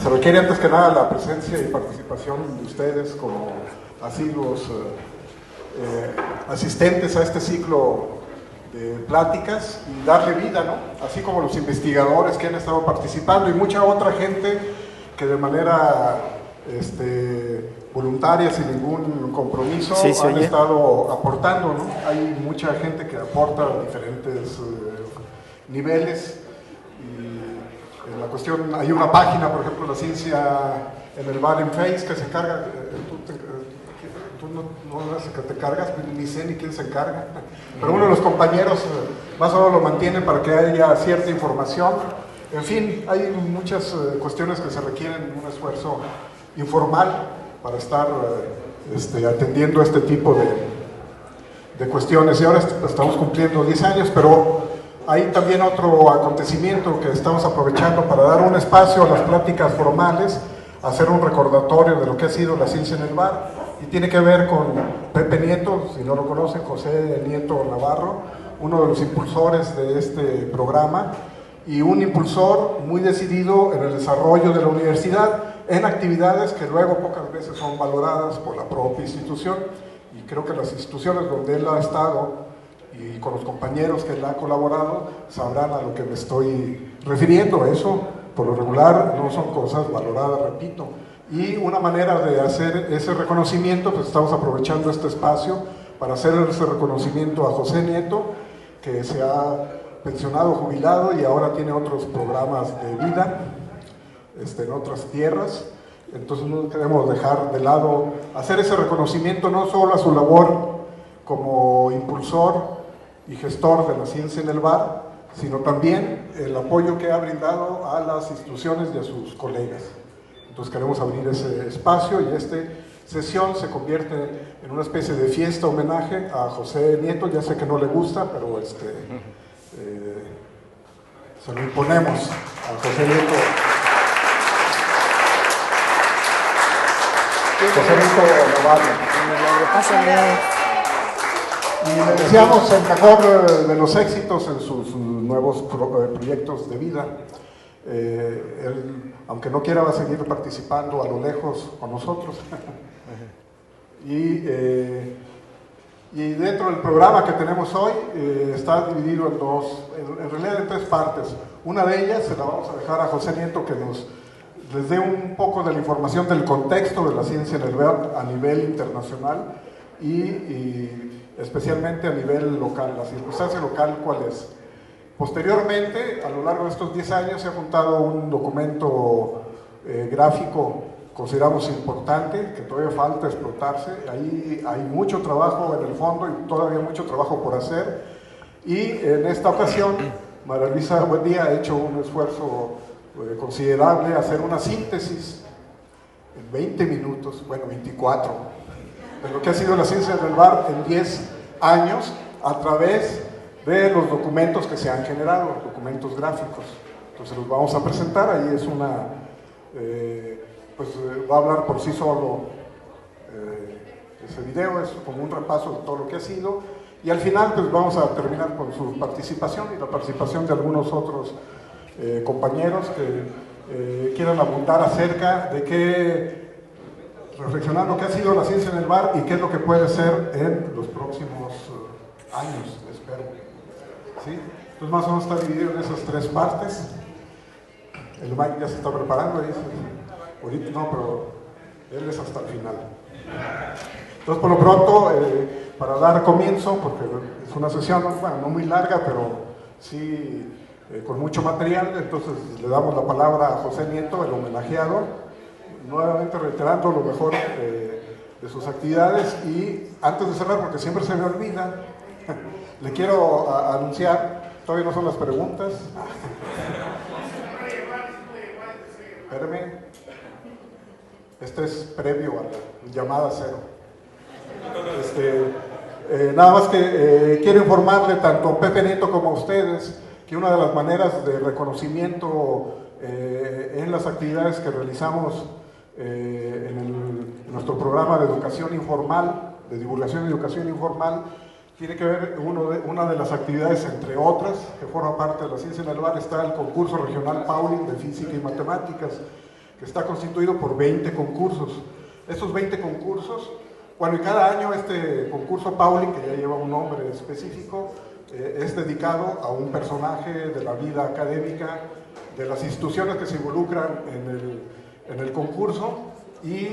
Se requiere antes que nada la presencia y participación de ustedes como asiduos asistentes a este ciclo de pláticas y darle vida, ¿no? Así como los investigadores que han estado participando y mucha otra gente que de manera voluntaria, sin ningún compromiso, han estado aportando, ¿no? Hay mucha gente que aporta a diferentes niveles. La cuestión, hay una página, por ejemplo, La Ciencia en el Bar en Face, que se encarga, tú no eres el que te cargas, ni sé ni quién se encarga, pero uno de los compañeros más o menos lo mantiene para que haya cierta información. En fin, hay muchas cuestiones que se requieren un esfuerzo informal para estar atendiendo este tipo de cuestiones. Y ahora estamos cumpliendo 10 años, pero hay también otro acontecimiento que estamos aprovechando para dar un espacio a las pláticas formales, hacer un recordatorio de lo que ha sido la ciencia en el bar, y tiene que ver con Pepe Nieto, si no lo conocen, José Nieto Navarro, uno de los impulsores de este programa, y un impulsor muy decidido en el desarrollo de la universidad, en actividades que luego pocas veces son valoradas por la propia institución, y creo que las instituciones donde él ha estado y con los compañeros que él ha colaborado sabrán a lo que me estoy refiriendo. Eso, por lo regular, no son cosas valoradas, repito. Y una manera de hacer ese reconocimiento, pues estamos aprovechando este espacio para hacer ese reconocimiento a José Nieto, que se ha pensionado, jubilado y ahora tiene otros programas de vida en otras tierras. Entonces no queremos dejar de lado hacer ese reconocimiento no solo a su labor como impulsor y gestor de la ciencia en el bar, sino también el apoyo que ha brindado a las instituciones y a sus colegas. Entonces queremos abrir ese espacio y esta sesión se convierte en una especie de fiesta homenaje a José Nieto. Ya sé que no le gusta, pero se lo imponemos a José Nieto. José Nieto Navarro. Y le deseamos el mejor de los éxitos en sus nuevos proyectos de vida. Él, aunque no quiera, va a seguir participando a lo lejos con nosotros. Y dentro del programa que tenemos hoy está dividido en dos, en realidad en tres partes. Una de ellas se la vamos a dejar a José Nieto, que les dé un poco de la información del contexto de la ciencia en el bar a nivel internacional y especialmente a nivel local, la circunstancia local cuál es. Posteriormente, a lo largo de estos 10 años, se ha juntado un documento gráfico, consideramos importante, que todavía falta explotarse. Ahí hay mucho trabajo en el fondo y todavía mucho trabajo por hacer. Y en esta ocasión, María Luisa Buendía ha hecho un esfuerzo considerable, hacer una síntesis en 20 minutos, bueno, 24, de lo que ha sido la ciencia del bar en 10 años a través de los documentos que se han generado, documentos gráficos. Entonces los vamos a presentar, ahí es una, va a hablar por sí solo ese video, es como un repaso de todo lo que ha sido, y al final pues vamos a terminar con su participación y la participación de algunos otros compañeros que quieran abundar acerca de qué, reflexionar lo que ha sido la ciencia en el bar y qué es lo que puede ser en los próximos años, espero. ¿Sí? Entonces más o menos está dividido en esas tres partes. El Mike ya se está preparando, ahí ahorita no, pero él es hasta el final. Entonces por lo pronto, para dar comienzo, porque es una sesión, bueno, no muy larga, pero sí con mucho material, entonces le damos la palabra a José Nieto, el homenajeado, nuevamente reiterando lo mejor de sus actividades. Y antes de cerrar, porque siempre se me olvida, le quiero anunciar, todavía no son las preguntas. Espérame, este es previo a la llamada cero. Nada más que quiero informarle tanto a Pepe Nieto como a ustedes que una de las maneras de reconocimiento en las actividades que realizamos en nuestro programa de educación informal, de divulgación de educación informal, tiene que ver una de las actividades, entre otras, que forma parte de la Ciencia en el Bar, está el concurso regional Pauling de Física y Matemáticas, que está constituido por 20 concursos. Estos 20 concursos, bueno, y cada año este concurso Pauling, que ya lleva un nombre específico, es dedicado a un personaje de la vida académica, de las instituciones que se involucran en el concurso y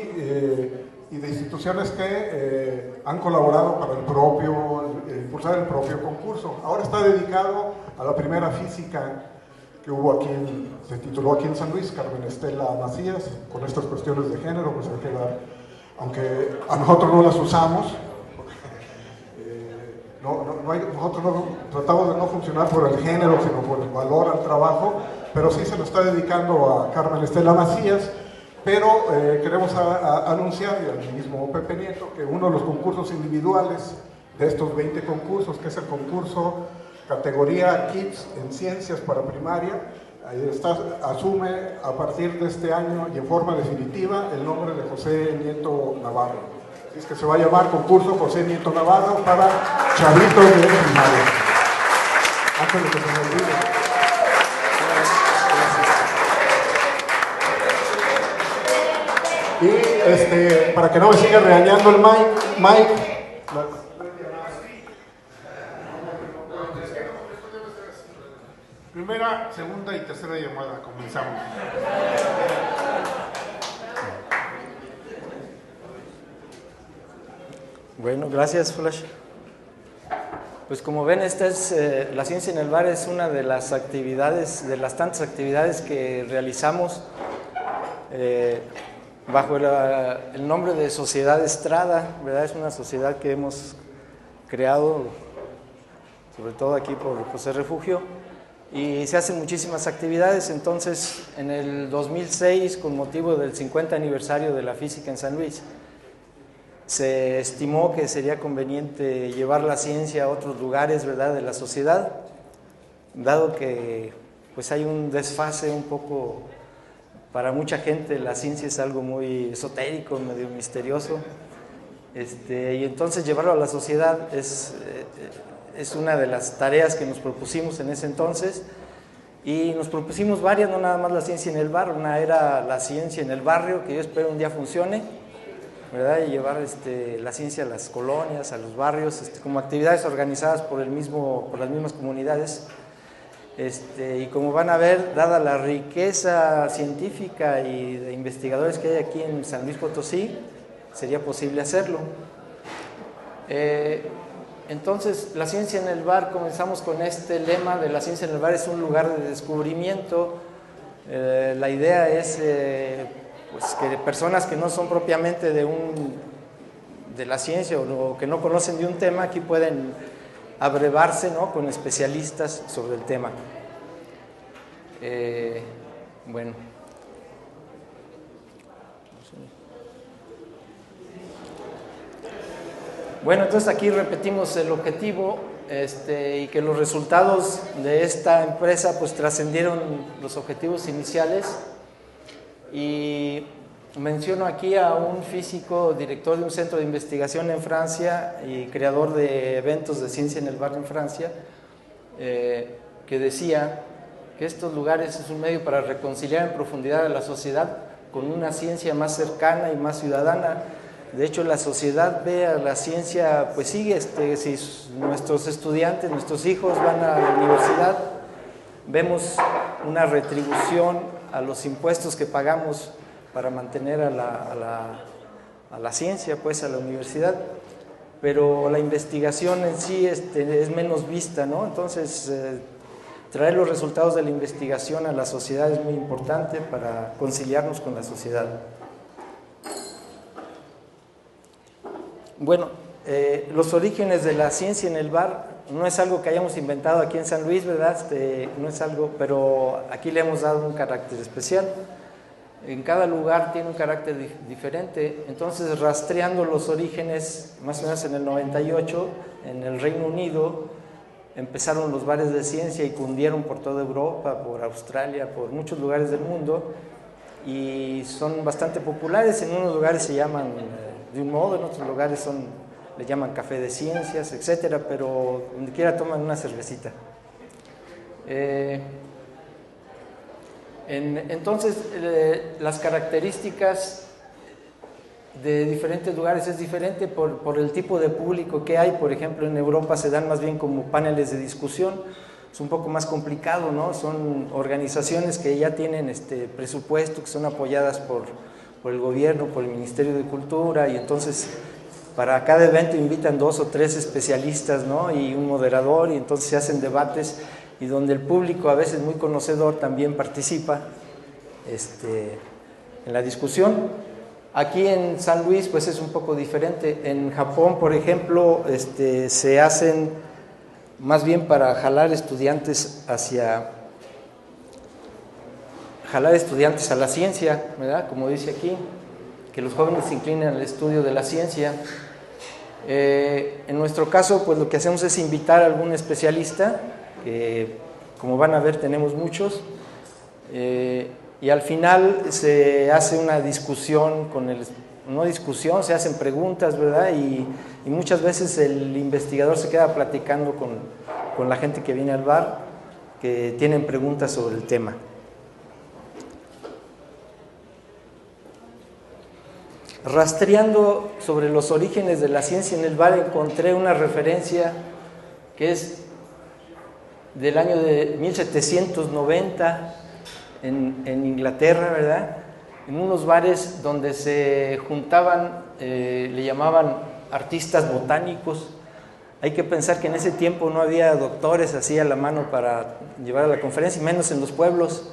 de instituciones que han colaborado para impulsar el propio concurso. Ahora está dedicado a la primera física que hubo aquí, se tituló aquí en San Luis, Carmen Estela Macías, con estas cuestiones de género, pues hay que dar, aunque a nosotros no las usamos, nosotros no tratamos de no funcionar por el género, sino por el valor al trabajo, pero sí se lo está dedicando a Carmen Estela Macías. Pero queremos anunciar, y al mismo Pepe Nieto, que uno de los concursos individuales de estos 20 concursos, que es el concurso categoría Kids en Ciencias para Primaria, asume a partir de este año y en forma definitiva el nombre de José Nieto Navarro. Así es que se va a llamar concurso José Nieto Navarro para chavitos de primaria. Antes de que se me olvide. Y para que no me siga regañando el Mike. Primera, segunda y tercera llamada, comenzamos. Bueno, gracias, Flash. Pues como ven, esta es la Ciencia en el Bar, es una de las actividades, de las tantas actividades que realizamos bajo el nombre de Sociedad Estrada, ¿verdad? Es una sociedad que hemos creado, sobre todo aquí por José Refugio, y se hacen muchísimas actividades. Entonces, en el 2006, con motivo del 50 aniversario de la física en San Luis, se estimó que sería conveniente llevar la ciencia a otros lugares, ¿verdad?, de la sociedad, dado que pues hay un desfase un poco. Para mucha gente la ciencia es algo muy esotérico, medio misterioso, y entonces llevarlo a la sociedad es una de las tareas que nos propusimos en ese entonces, y nos propusimos varias, no nada más la ciencia en el bar. Una era la ciencia en el barrio, que yo espero un día funcione, ¿verdad? Y llevar la ciencia a las colonias, a los barrios, como actividades organizadas por las mismas comunidades. Y como van a ver, dada la riqueza científica y de investigadores que hay aquí en San Luis Potosí, sería posible hacerlo. Entonces, la ciencia en el bar, comenzamos con este lema de la ciencia en el bar es un lugar de descubrimiento. La idea es pues que personas que no son propiamente de la ciencia o que no conocen de un tema, aquí pueden abrevarse, ¿no?, con especialistas sobre el tema. Bueno, entonces aquí repetimos el objetivo, y que los resultados de esta empresa pues trascendieron los objetivos iniciales. Y menciono aquí a un físico, director de un centro de investigación en Francia y creador de eventos de ciencia en el bar en Francia, que decía que estos lugares es un medio para reconciliar en profundidad a la sociedad con una ciencia más cercana y más ciudadana. De hecho, la sociedad ve a la ciencia, pues sigue, si nuestros estudiantes, nuestros hijos van a la universidad, vemos una retribución a los impuestos que pagamos para mantener a la ciencia, pues a la universidad, pero la investigación en sí es menos vista, ¿no? Entonces, traer los resultados de la investigación a la sociedad es muy importante para conciliarnos con la sociedad. Bueno, los orígenes de la ciencia en el bar no es algo que hayamos inventado aquí en San Luis, ¿verdad? No es algo, pero aquí le hemos dado un carácter especial. En cada lugar tiene un carácter diferente, entonces rastreando los orígenes, más o menos en el 98, en el Reino Unido, empezaron los bares de ciencia y cundieron por toda Europa, por Australia, por muchos lugares del mundo, y son bastante populares. En unos lugares se llaman de un modo, en otros lugares le llaman café de ciencias, etcétera, pero donde quiera toman una cervecita. Entonces, las características de diferentes lugares es diferente por el tipo de público que hay. Por ejemplo, en Europa se dan más bien como paneles de discusión. Es un poco más complicado, ¿no? Son organizaciones que ya tienen presupuesto, que son apoyadas por el gobierno, por el Ministerio de Cultura, y entonces para cada evento invitan 2 o 3 especialistas, ¿no? Y un moderador, y entonces se hacen debates, y donde el público, a veces muy conocedor, también participa en la discusión. Aquí en San Luis pues es un poco diferente. En Japón, por ejemplo, se hacen más bien para jalar estudiantes a la ciencia, ¿verdad? Como dice aquí, que los jóvenes se inclinen al estudio de la ciencia. En nuestro caso, pues lo que hacemos es invitar a algún especialista, que como van a ver tenemos muchos, y al final se hace una discusión se hacen preguntas, ¿verdad? Y muchas veces el investigador se queda platicando con la gente que viene al bar, que tienen preguntas sobre el tema. Rastreando sobre los orígenes de la ciencia en el bar, encontré una referencia que es del año de 1790 en Inglaterra, ¿verdad? En unos bares donde se juntaban, le llamaban artistas botánicos. Hay que pensar que en ese tiempo no había doctores así a la mano para llevar a la conferencia, y menos en los pueblos.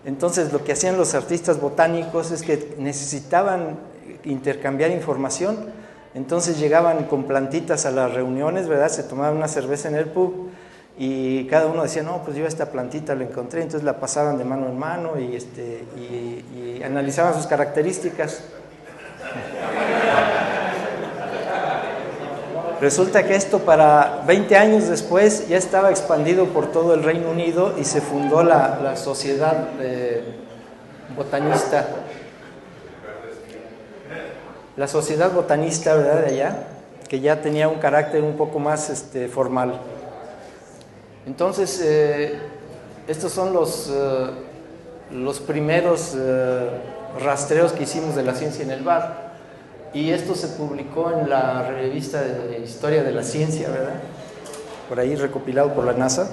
Entonces lo que hacían los artistas botánicos es que necesitaban intercambiar información, entonces llegaban con plantitas a las reuniones, ¿verdad? Se tomaban una cerveza en el pub y cada uno decía, no, pues yo esta plantita la encontré, entonces la pasaban de mano en mano y analizaban sus características. Resulta que esto para 20 años después ya estaba expandido por todo el Reino Unido y se fundó la Sociedad Botanista. La Sociedad Botanista, ¿verdad? De allá, que ya tenía un carácter un poco más formal. Entonces, estos son los primeros rastreos que hicimos de la ciencia en el bar. Y esto se publicó en la revista de Historia de la Ciencia, ¿verdad? Por ahí recopilado por la NASA.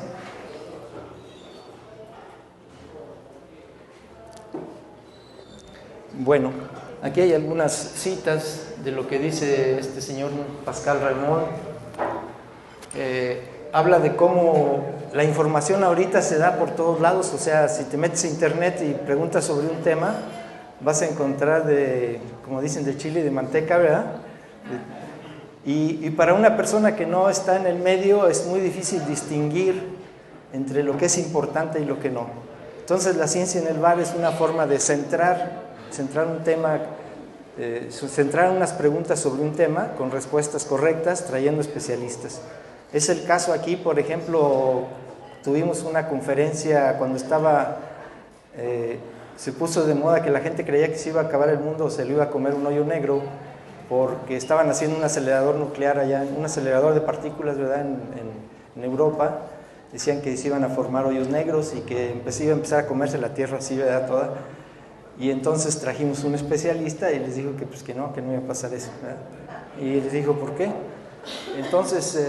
Bueno, aquí hay algunas citas de lo que dice este señor Pascal Raymond. Habla de cómo la información ahorita se da por todos lados, o sea, si te metes a internet y preguntas sobre un tema, vas a encontrar como dicen, de chile y de manteca, ¿verdad? Y para una persona que no está en el medio es muy difícil distinguir entre lo que es importante y lo que no. Entonces la ciencia en el bar es una forma de centrar un tema, centrar unas preguntas sobre un tema con respuestas correctas, trayendo especialistas. Es el caso aquí, por ejemplo, tuvimos una conferencia cuando se puso de moda que la gente creía que se iba a acabar el mundo o se lo iba a comer un hoyo negro, porque estaban haciendo un acelerador nuclear allá, un acelerador de partículas, ¿verdad? En Europa. Decían que se iban a formar hoyos negros y que iba a empezar a comerse la Tierra así, ¿verdad? Toda. Y entonces trajimos un especialista y les dijo que no iba a pasar eso, ¿verdad? Y les dijo, ¿por qué? Entonces,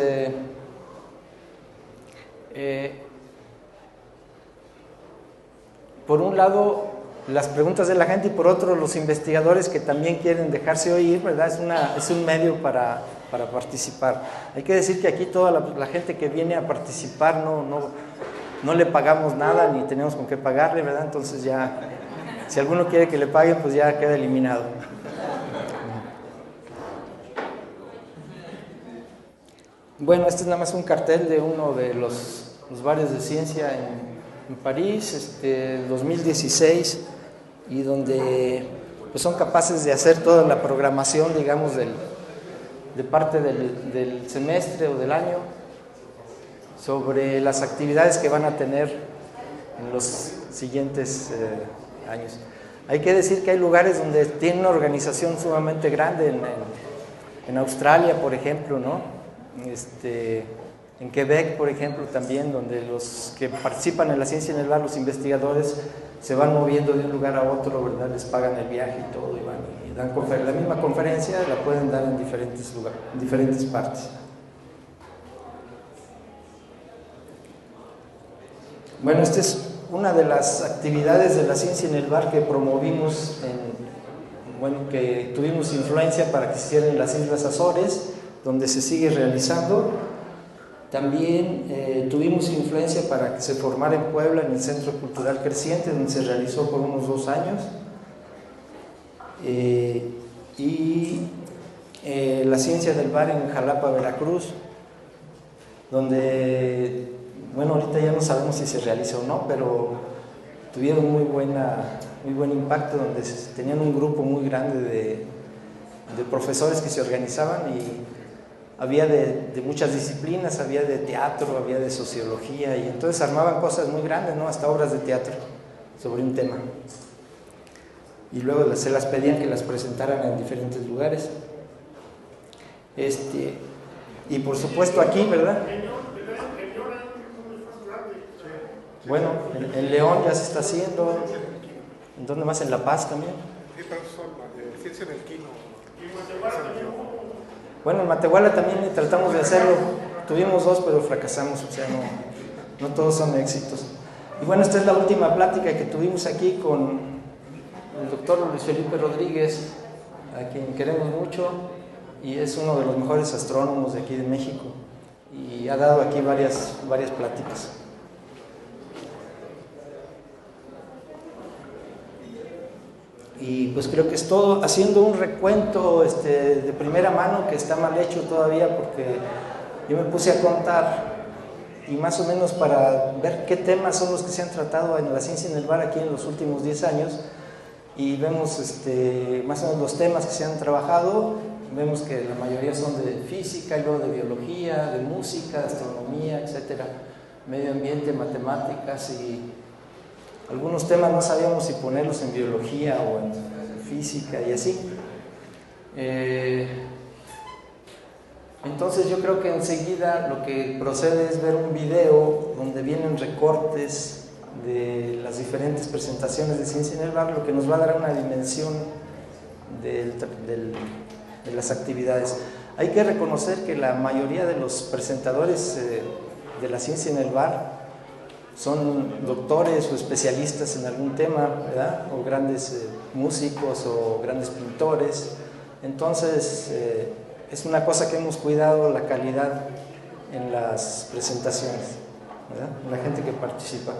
por un lado, las preguntas de la gente, y por otro, los investigadores que también quieren dejarse oír, ¿verdad? Es un medio para participar. Hay que decir que aquí toda la gente que viene a participar no le pagamos nada, ni tenemos con qué pagarle, ¿verdad? Entonces ya, si alguno quiere que le paguen, pues ya queda eliminado. Bueno, este es nada más un cartel de uno de los bares de ciencia en París, 2016, y donde pues, son capaces de hacer toda la programación, digamos, de parte del semestre o del año, sobre las actividades que van a tener en los siguientes años. Hay que decir que hay lugares donde tienen una organización sumamente grande, en Australia, por ejemplo, ¿no? En Quebec, por ejemplo, también, donde los que participan en la ciencia en el bar, los investigadores, se van moviendo de un lugar a otro, ¿verdad? Les pagan el viaje y todo, y van y dan la misma conferencia, la pueden dar en diferentes lugares, en diferentes partes. Bueno, esta es una de las actividades de la ciencia en el bar que promovimos, que tuvimos influencia para que se hiciera en las Islas Azores, donde se sigue realizando. También tuvimos influencia para que se formara en Puebla, en el Centro Cultural Creciente, donde se realizó por unos 2 años. La ciencia del bar en Jalapa, Veracruz, donde, bueno, ahorita ya no sabemos si se realiza o no, pero tuvieron muy buen impacto, donde tenían un grupo muy grande de profesores que se organizaban, y había de muchas disciplinas, había de teatro, había de sociología, y entonces armaban cosas muy grandes, ¿no? Hasta obras de teatro sobre un tema. Y luego se las pedían que las presentaran en diferentes lugares. Y por supuesto aquí, ¿verdad? Bueno, en León ya se está haciendo. ¿En dónde más? En La Paz también. Ciencia en el Quino. Bueno, en Matehuala también tratamos de hacerlo. Tuvimos 2, pero fracasamos, o sea, no todos son éxitos. Y bueno, esta es la última plática que tuvimos aquí con el doctor Luis Felipe Rodríguez, a quien queremos mucho, y es uno de los mejores astrónomos de aquí de México, y ha dado aquí varias pláticas. Y pues creo que es todo, haciendo un recuento de primera mano, que está mal hecho todavía, porque yo me puse a contar, y más o menos para ver qué temas son los que se han tratado en la ciencia en el bar aquí en los últimos 10 años, y vemos más o menos los temas que se han trabajado. Vemos que la mayoría son de física, y luego de biología, de música, astronomía, etcétera, medio ambiente, matemáticas, y algunos temas no sabíamos si ponerlos en biología o en física y así. Entonces yo creo que enseguida lo que procede es ver un video donde vienen recortes de las diferentes presentaciones de ciencia en el bar, lo que nos va a dar una dimensión de las actividades. Hay que reconocer que la mayoría de los presentadores de la ciencia en el bar son doctores o especialistas en algún tema, ¿verdad? O grandes músicos o grandes pintores. Entonces es una cosa que hemos cuidado, la calidad en las presentaciones, ¿verdad? La gente que participa.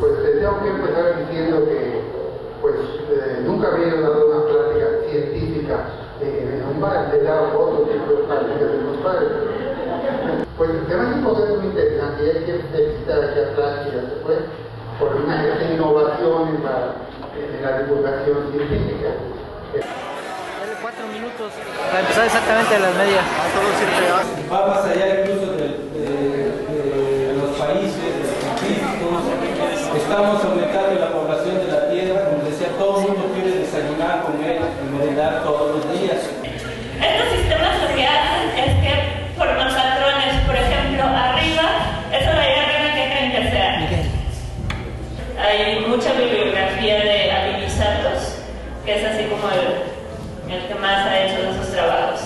Pues tengo que empezar diciendo que nunca había dado una plática científica en un bar, he dado otro tipo de pláticas en los bares. Pues el tema es muy interesante, y hay que felicitar aquí a pláticas por una innovación en la divulgación científica. 4 minutos para empezar exactamente a las medias. Va más allá incluso de los países, de los científicos. Estamos aumentando la población de la Tierra, como decía, todo el mundo quiere desayunar, comer y merendar todos los días. Estos sistemas lo que hacen es que forman patrones, por ejemplo, arriba, eso de ahí arriba, ¿qué creen que sea? Hay mucha bibliografía de Avinizatos, que es así como el que más ha hecho de esos trabajos.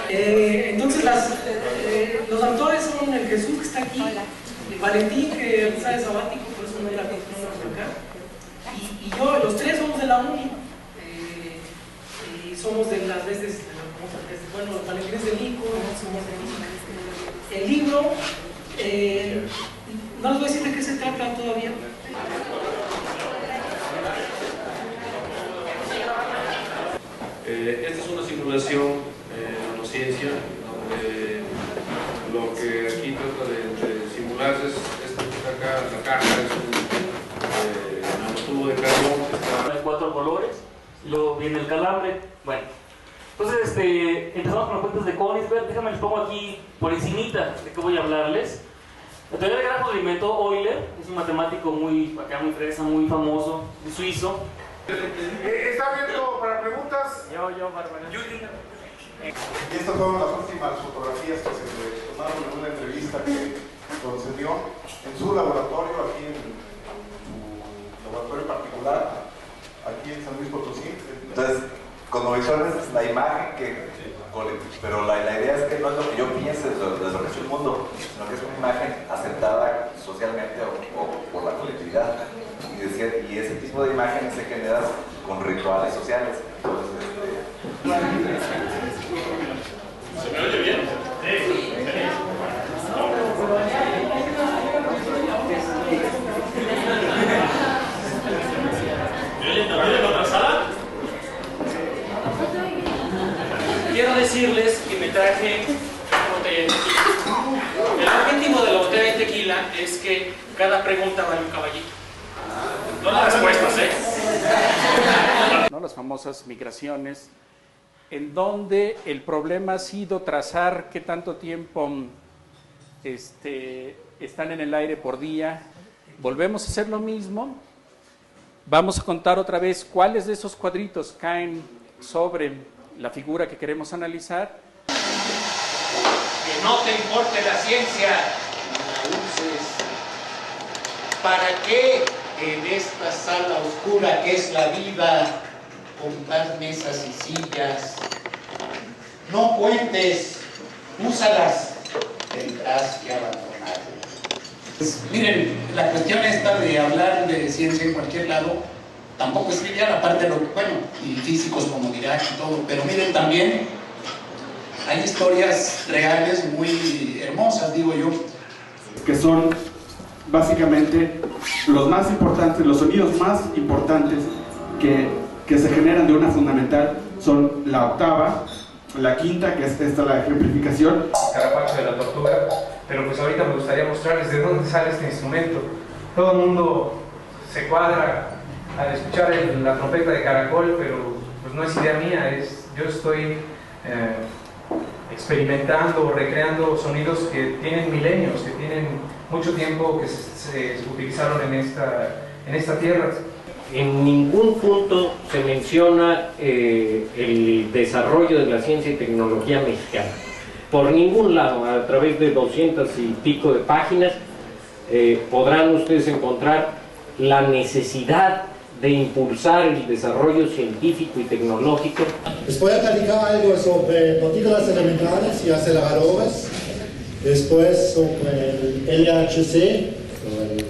Entonces los autores son el Jesús que está aquí, el Valentín que está de sabático, por eso no era por acá, y yo, los 3 somos de la UNI, y somos de las veces, bueno, Valentín es del ICO, nosotros somos de física. El libro No les voy a decir de qué se trata todavía. Esta es una simulación nanociencia, donde lo que aquí trata de simularse es esto que está acá, la caja es un nanotubo de carbón que está... Hay 4 colores, luego viene el calambre. Bueno, entonces empezamos con los puentes de Königsberg. Déjame les pongo aquí por encimita de qué voy a hablarles. La teoría del grafo lo inventó Euler, es un matemático muy fresa, muy famoso, suizo. ¿Está abierto para preguntas? Yo, Bárbara. Y estas fueron las últimas fotografías que se le tomaron en una entrevista que concedió en su laboratorio, aquí en su laboratorio particular, aquí en San Luis Potosí. Entonces, cuando visualizas la imagen pero la idea es que no es lo que yo piense de lo que es el mundo, sino que es una imagen aceptada socialmente o por la colectividad. Y ese tipo de imágenes se generan con rituales sociales. Entonces, ¿Se me oye bien? Sí. ¿Me también en otra sala? Quiero decirles que me traje una botella de tequila. El objetivo de la botella de tequila es que cada pregunta vale un caballito. No las respuestas, ¿no? Las famosas migraciones, en donde el problema ha sido trazar qué tanto tiempo están en el aire por día. Volvemos a hacer lo mismo. Vamos a contar otra vez cuáles de esos cuadritos caen sobre la figura que queremos analizar. Que no te importe la ciencia, la uses. ¿Para qué en esta sala oscura que es la vida comprar mesas y sillas? No cuentes, úsalas, tendrás que abandonarlas. Pues, miren, la cuestión esta de hablar de ciencia en cualquier lado tampoco es trivial, aparte de lo que, bueno, y físicos como Dirac y todo, pero miren también, hay historias reales muy hermosas, digo yo. Que son básicamente los más importantes, los sonidos más importantes que se generan de una fundamental son la octava, la quinta, que es esta la ejemplificación. Carapacho de la tortuga, pero pues ahorita me gustaría mostrarles de dónde sale este instrumento. Todo el mundo se cuadra al escuchar la trompeta de caracol, pero pues no es idea mía, yo estoy experimentando o recreando sonidos que tienen milenios, que tienen mucho tiempo que se utilizaron en esta tierra. En ningún punto se menciona el desarrollo de la ciencia y tecnología mexicana. Por ningún lado, a través de 200 y pico de páginas, podrán ustedes encontrar la necesidad de impulsar el desarrollo científico y tecnológico. Les voy a platicar algo sobre partículas elementales y aceleradores, después sobre el LHC, el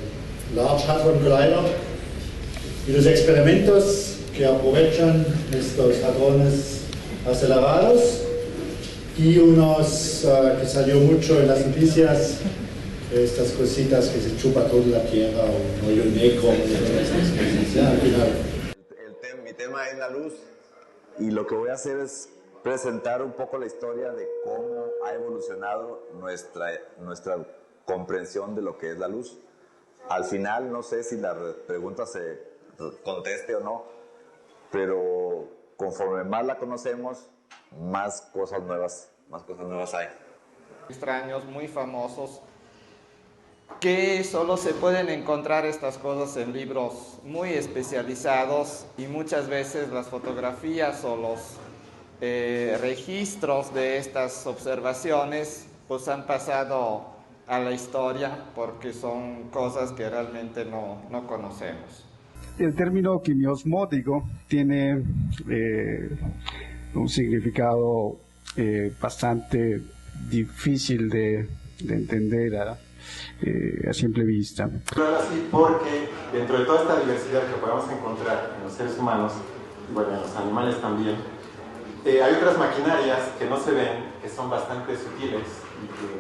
Large Hadron Collider, y los experimentos que aprovechan estos hadrones acelerados, y unos que salió mucho en las noticias, estas cositas que se chupa toda la tierra, o un hoyo negro, al final. Mi tema es la luz, y lo que voy a hacer es presentar un poco la historia de cómo ha evolucionado nuestra comprensión de lo que es la luz. Al final, no sé si la pregunta se conteste o no, pero conforme más la conocemos, más cosas nuevas hay. Extraños, muy famosos, que solo se pueden encontrar estas cosas en libros muy especializados, y muchas veces las fotografías o los registros de estas observaciones pues han pasado a la historia porque son cosas que realmente no conocemos. El término quimiosmótico tiene un significado bastante difícil de entender a simple vista. Claro, así porque dentro de toda esta diversidad que podemos encontrar en los seres humanos, bueno, en los animales también, hay otras maquinarias que no se ven, que son bastante sutiles y que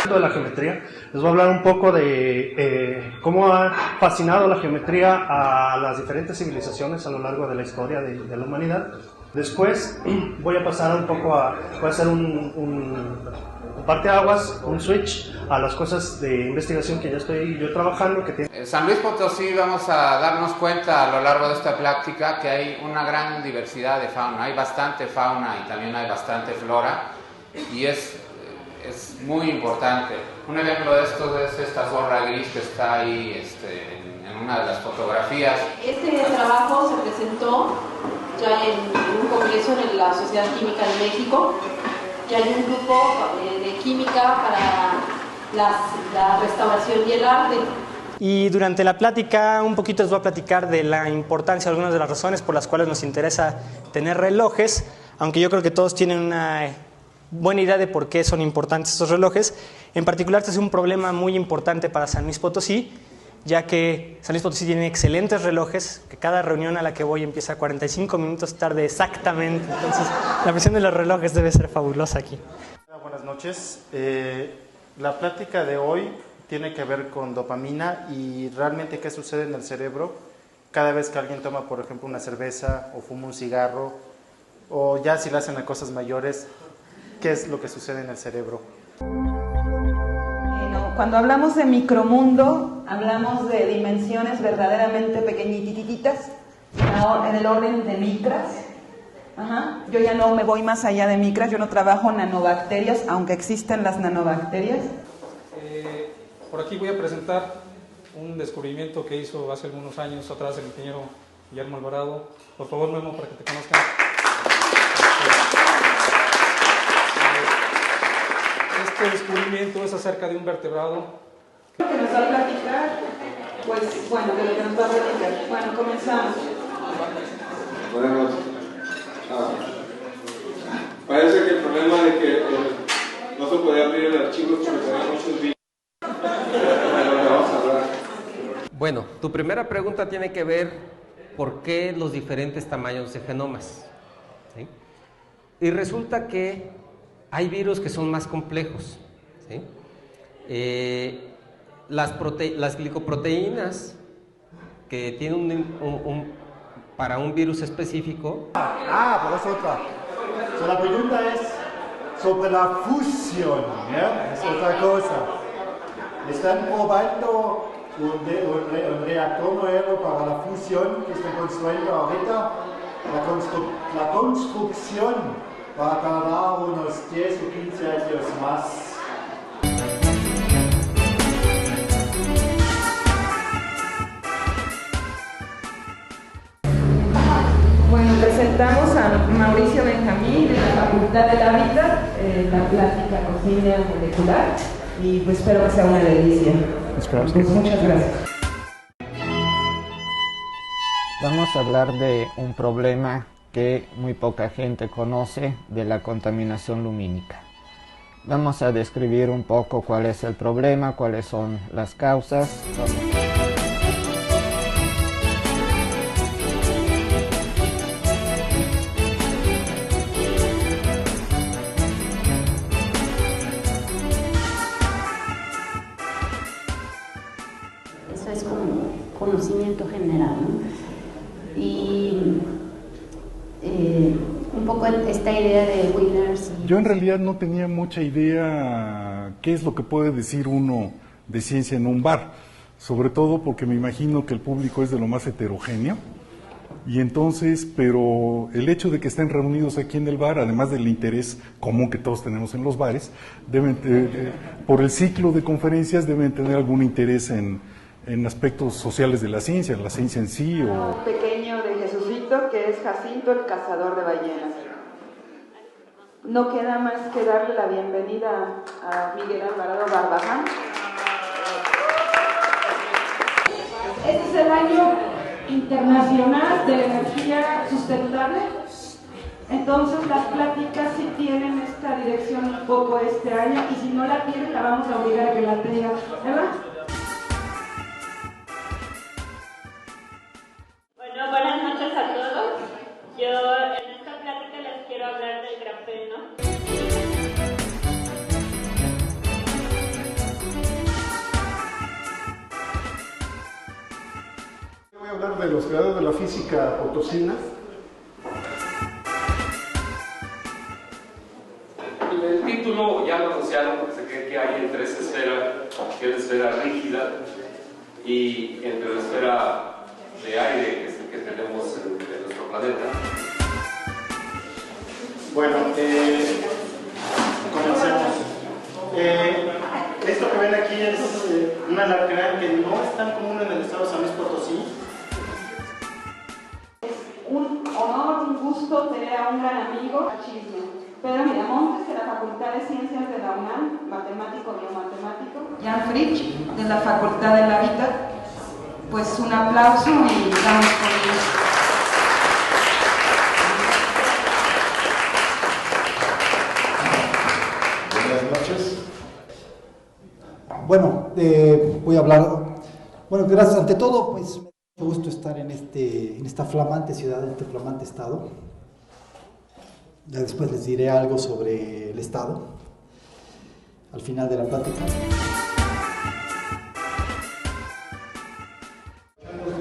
De la geometría, les voy a hablar un poco de cómo ha fascinado la geometría a las diferentes civilizaciones a lo largo de la historia de la humanidad. Después voy a pasar un poco voy a hacer un parteaguas, un switch a las cosas de investigación que ya estoy yo trabajando. En San Luis Potosí vamos a darnos cuenta a lo largo de esta práctica que hay una gran diversidad de fauna. Hay bastante fauna y también hay bastante flora, y es muy importante. Un ejemplo de esto es esta zorra gris que está ahí en una de las fotografías. Este trabajo se presentó ya en un congreso de la Sociedad Química de México, y hay un grupo de química para la restauración y el arte. Y durante la plática un poquito les voy a platicar de la importancia, algunas de las razones por las cuales nos interesa tener relojes, aunque yo creo que todos tienen una buena idea de por qué son importantes estos relojes. En particular, este es un problema muy importante para San Luis Potosí, ya que San Luis Potosí tiene excelentes relojes, que cada reunión a la que voy empieza 45 minutos tarde exactamente, entonces la presión de los relojes debe ser fabulosa aquí. Buenas noches. La plática de hoy tiene que ver con dopamina y realmente qué sucede en el cerebro cada vez que alguien toma, por ejemplo, una cerveza o fuma un cigarro, o ya si lo hacen a cosas mayores, qué es lo que sucede en el cerebro. Cuando hablamos de micromundo, hablamos de dimensiones verdaderamente pequeñititas, en el orden de micras. Yo ya no me voy más allá de micras, yo no trabajo nanobacterias, aunque existen las nanobacterias. Por aquí voy a presentar un descubrimiento que hizo hace algunos años atrás el ingeniero Guillermo Alvarado. Por favor, Memo, para que te conozcan. Este descubrimiento es acerca de un vertebrado. ¿Qué nos va a platicar? Pues bueno, de lo que nos va a platicar. Bueno, comenzamos. Buenas noches. Parece que el problema de que no se podía abrir el archivo es porque tenía muchos vídeos. Vamos a hablar. Bueno, tu primera pregunta tiene que ver por qué los diferentes tamaños de genomas, ¿sí? Y resulta que hay virus que son más complejos, ¿sí? Las glicoproteínas que tienen para un virus específico. Pero es otra. La pregunta es sobre la fusión, ¿ya? Es otra cosa. Están probando un reactor nuevo para la fusión que están construyendo ahorita. La construcción va a tardar unos 10 o 15 años más. Bueno, presentamos a Mauricio Benjamín de la Facultad del Hábitat, la plática cocina molecular, y pues espero que sea una delicia. Pues muchas gracias. Vamos a hablar de un problema que muy poca gente conoce, de la contaminación lumínica. Vamos a describir un poco cuál es el problema, cuáles son las causas. Eso es como conocimiento general, ¿no? Y un poco esta idea de winners. Yo en realidad no tenía mucha idea qué es lo que puede decir uno de ciencia en un bar, sobre todo porque me imagino que el público es de lo más heterogéneo, y entonces, pero el hecho de que estén reunidos aquí en el bar, además del interés común que todos tenemos en los bares, por el ciclo de conferencias deben tener algún interés en aspectos sociales de la ciencia en sí. O Pequeño de Jesucito, que es Jacinto el cazador de ballenas. No queda más que darle la bienvenida a Miguel Alvarado Barbaján. Este es el año internacional de la energía sustentable. Entonces las pláticas sí tienen esta dirección un poco este año, y si no la tienen la vamos a obligar a que la tenga, ¿verdad? Bueno, buenas noches a todos. Yo en esta plática les quiero hablar del grafeno. de los creadores de la física potosina. El título ya lo anunciaron porque se cree que hay entre esa esfera, que es la esfera rígida, y entre la esfera de aire, que es el que tenemos en nuestro planeta. Bueno, comencemos. Esto que ven aquí es un alacrán que no es tan común en el estado de San Luis Potosí. Un honor, un gusto tener a un gran amigo, Pedro Miramontes, de la Facultad de Ciencias de la UNAM, matemático biomatemático. Jan Fritsch, de la Facultad del Hábitat. Pues un aplauso y damos comienzo. Buenas noches. Bueno, voy a hablar. Bueno, gracias. Ante todo, pues me da mucho gusto estar en esta flamante ciudad, en este flamante estado. Ya después les diré algo sobre el estado al final de la plática.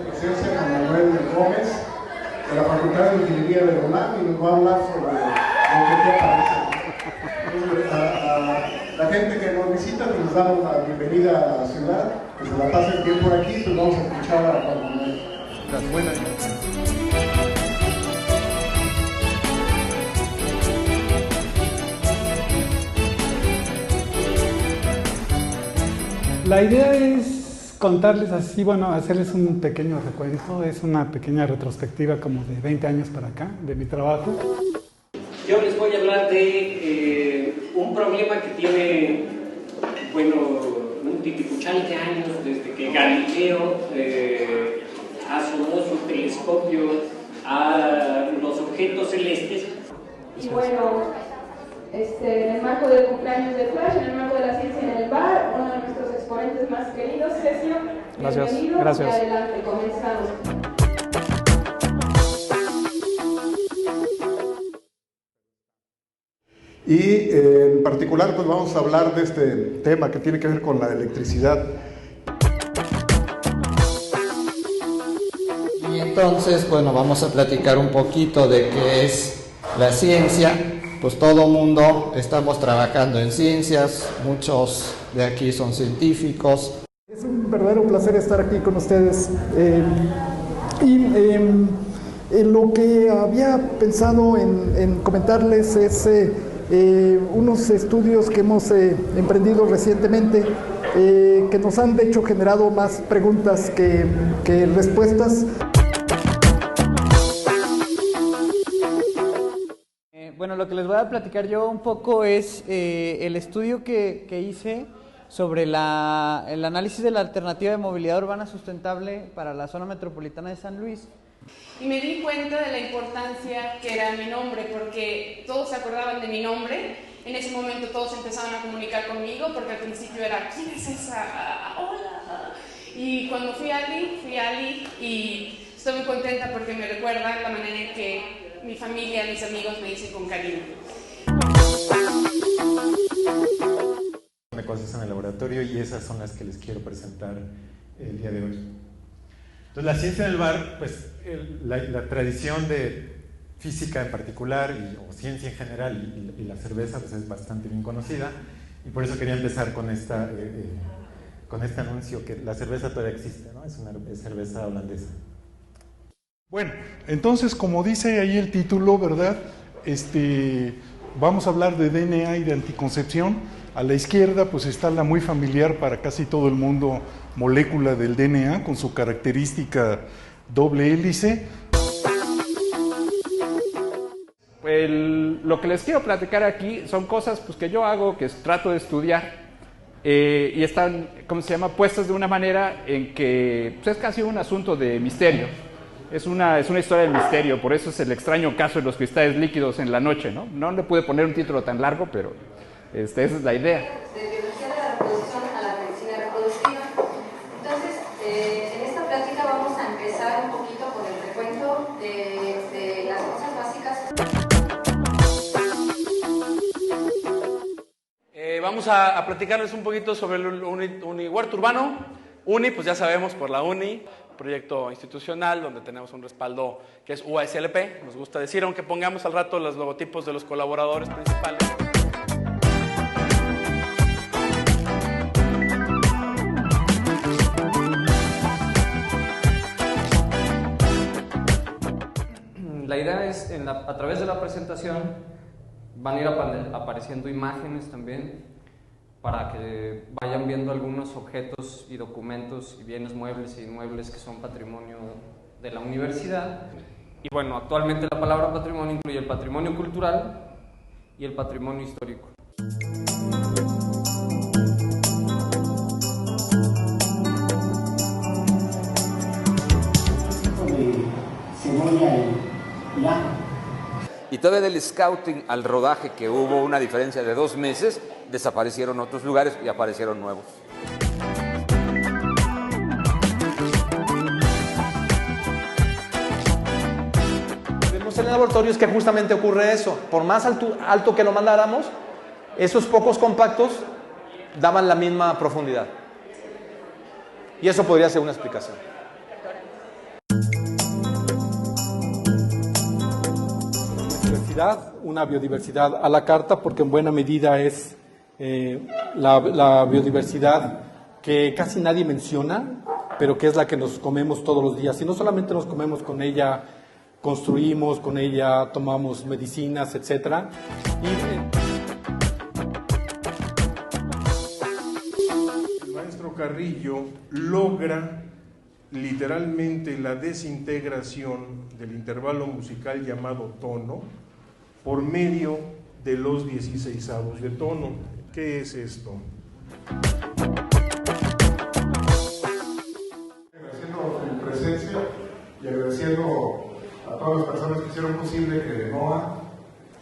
Presencia con Manuel Gómez, de la Facultad de Ingeniería de UNAM, y nos va a hablar sobre lo que te aparece. A la gente que nos visita, pues nos damos la bienvenida a la ciudad, que se la pasen bien por aquí, pues vamos a escuchar a Juan Manuel. Las buenas noches. La idea es contarles así, bueno, hacerles un pequeño recuento, es una pequeña retrospectiva como de 20 años para acá, de mi trabajo. Yo les voy a hablar de un problema que tiene, bueno, un titipuchal de años desde que Galileo asomó su telescopio a los objetos celestes. Y bueno, en el marco del cumpleaños de Flash, en el marco de la ciencia en el bar, uno de nuestros exponentes más queridos, Cecilio. Gracias. Bienvenido. Gracias. Y adelante, comenzamos. Y en particular, pues vamos a hablar de este tema que tiene que ver con la electricidad. Y entonces, bueno, vamos a platicar un poquito de qué es la ciencia. Pues todo mundo estamos trabajando en ciencias, muchos de aquí son científicos. Es un verdadero placer estar aquí con ustedes. Lo que había pensado en comentarles es unos estudios que hemos emprendido recientemente que nos han de hecho generado más preguntas que respuestas. Bueno, lo que les voy a platicar yo un poco es el estudio que hice sobre el análisis de la alternativa de movilidad urbana sustentable para la zona metropolitana de San Luis. Y me di cuenta de la importancia que era mi nombre, porque todos se acordaban de mi nombre. En ese momento todos empezaban a comunicar conmigo, porque al principio era, ¿quién es esa? Hola. Y cuando fui Ali, y estoy muy contenta porque me recuerda la manera en que mi familia, mis amigos me dicen con cariño. De cosas en el laboratorio, y esas son las que les quiero presentar el día de hoy. Entonces, la ciencia del bar, pues la tradición de física en particular o ciencia en general y la cerveza pues es bastante bien conocida, y por eso quería empezar con este anuncio que la cerveza todavía existe, ¿no? Es cerveza holandesa. Bueno, entonces, como dice ahí el título, ¿verdad? Vamos a hablar de DNA y de anticoncepción. A la izquierda, pues está la muy familiar para casi todo el mundo molécula del DNA, con su característica doble hélice. Lo que les quiero platicar aquí son cosas pues, que yo hago, que trato de estudiar, y están, ¿cómo se llama?, puestas de una manera en que pues, es casi un asunto de misterio. Es una historia de misterio, por eso es el extraño caso de los cristales líquidos en la noche, ¿no? No le pude poner un título tan largo, pero esa es la idea. De biología de la reproducción a la medicina reproductiva. Entonces, en esta plática vamos a empezar un poquito con el recuento de las cosas básicas. Vamos a platicarles un poquito sobre el huerto urbano. UNI, pues ya sabemos por la UNI. proyecto institucional donde tenemos un respaldo que es UASLP, nos gusta decir, aunque pongamos al rato los logotipos de los colaboradores principales. La idea es, a través de la presentación, van a ir apareciendo imágenes también para que vayan viendo algunos objetos y documentos y bienes muebles e inmuebles que son patrimonio de la universidad. Y bueno, actualmente la palabra patrimonio incluye el patrimonio cultural y el patrimonio histórico. Y todavía del scouting al rodaje, que hubo una diferencia de 2 meses, desaparecieron otros lugares y aparecieron nuevos. Vemos en el laboratorio es que justamente ocurre eso. Por más alto que lo mandáramos, esos pocos compactos daban la misma profundidad. Y eso podría ser una explicación. Una biodiversidad a la carta, porque en buena medida es la biodiversidad que casi nadie menciona, pero que es la que nos comemos todos los días. Y no solamente nos comemos con ella, construimos con ella, tomamos medicinas, etc. El maestro Carrillo logra literalmente la desintegración del intervalo musical llamado tono por medio de los 16avos de tono. ¿Qué es esto? Agradeciendo su presencia y agradeciendo a todas las personas que hicieron posible que Noah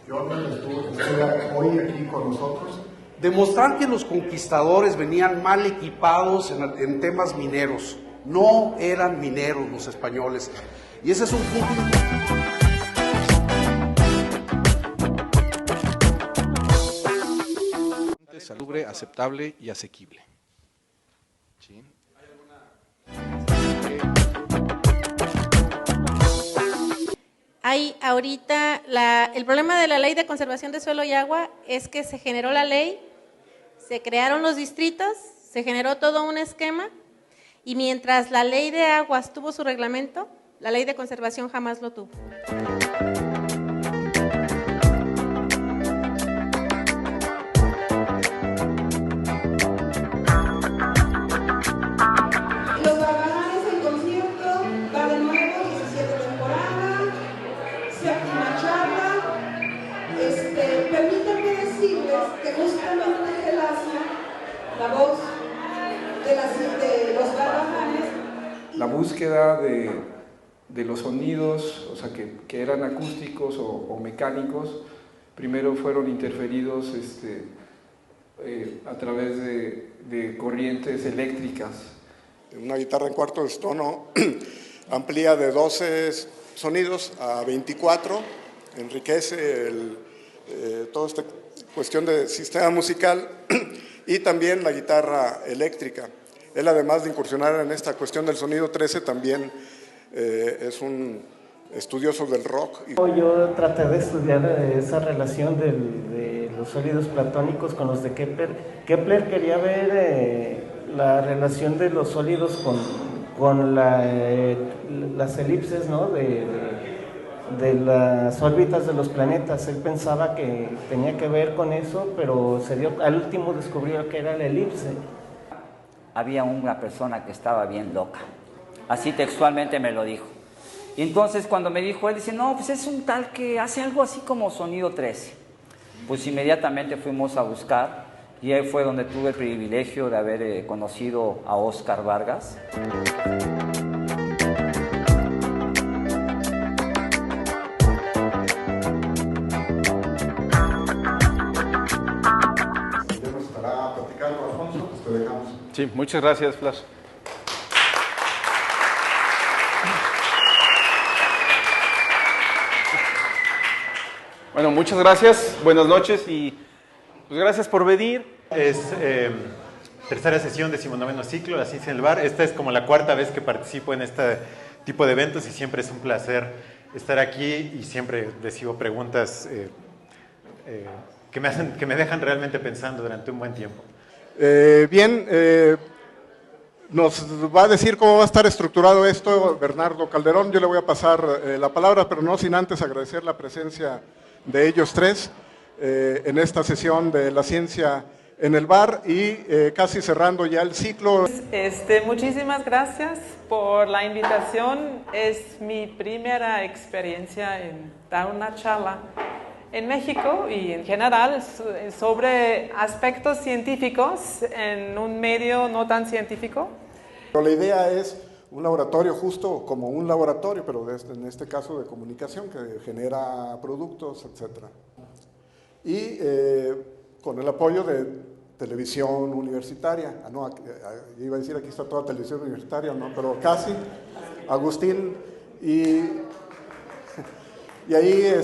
Jordan estuviera hoy aquí con nosotros. Demostrar que los conquistadores venían mal equipados en temas mineros. No eran mineros los españoles. Y ese es un punto importante. Salubre, aceptable y asequible. ¿Sí? Hay ahorita, el problema de la ley de conservación de suelo y agua es que se generó la ley, se crearon los distritos, se generó todo un esquema. Y mientras la ley de aguas tuvo su reglamento, la ley de conservación jamás lo tuvo. Los Barbajales, el concierto va de nuevo, 17 temporada, séptima charla. Permítanme decirles que justamente Gelacia, la voz de los Barbajales, la búsqueda de los sonidos, o sea, que eran acústicos o mecánicos, primero fueron interferidos a través de corrientes eléctricas. Una guitarra en cuarto de tono amplía de 12 sonidos a 24, enriquece toda esta cuestión de sistema musical, y también la guitarra eléctrica. Él, además de incursionar en esta cuestión del sonido 13, también es un estudioso del rock. Yo traté de estudiar esa relación de los sólidos platónicos con los de Kepler. Kepler quería ver la relación de los sólidos con las elipses, ¿no? de las órbitas de los planetas. Él pensaba que tenía que ver con eso, pero al último descubrió que era la elipse. Había una persona que estaba bien loca, así textualmente me lo dijo. Y entonces cuando me dijo, él dice, no, pues es un tal que hace algo así como sonido 13. Pues inmediatamente fuimos a buscar, y ahí fue donde tuve el privilegio de haber conocido a Óscar Vargas. Sí, muchas gracias, Flash. Bueno, muchas gracias, buenas noches y pues gracias por venir. Es tercera sesión, 19º ciclo, La Ciencia en el Bar. Esta es como la cuarta vez que participo en este tipo de eventos y siempre es un placer estar aquí y siempre recibo preguntas que me dejan realmente pensando durante un buen tiempo. Nos va a decir cómo va a estar estructurado esto Bernardo Calderón. Yo le voy a pasar la palabra, pero no sin antes agradecer la presencia de ellos tres en esta sesión de La Ciencia en el Bar y casi cerrando ya el ciclo. Muchísimas gracias por la invitación. Es mi primera experiencia en dar una charla en México y en general sobre aspectos científicos en un medio no tan científico. La idea es un laboratorio justo como un laboratorio, pero en este caso de comunicación que genera productos, etc. Y con el apoyo de televisión universitaria. Iba a decir aquí está toda televisión universitaria, no, pero casi. Agustín y ahí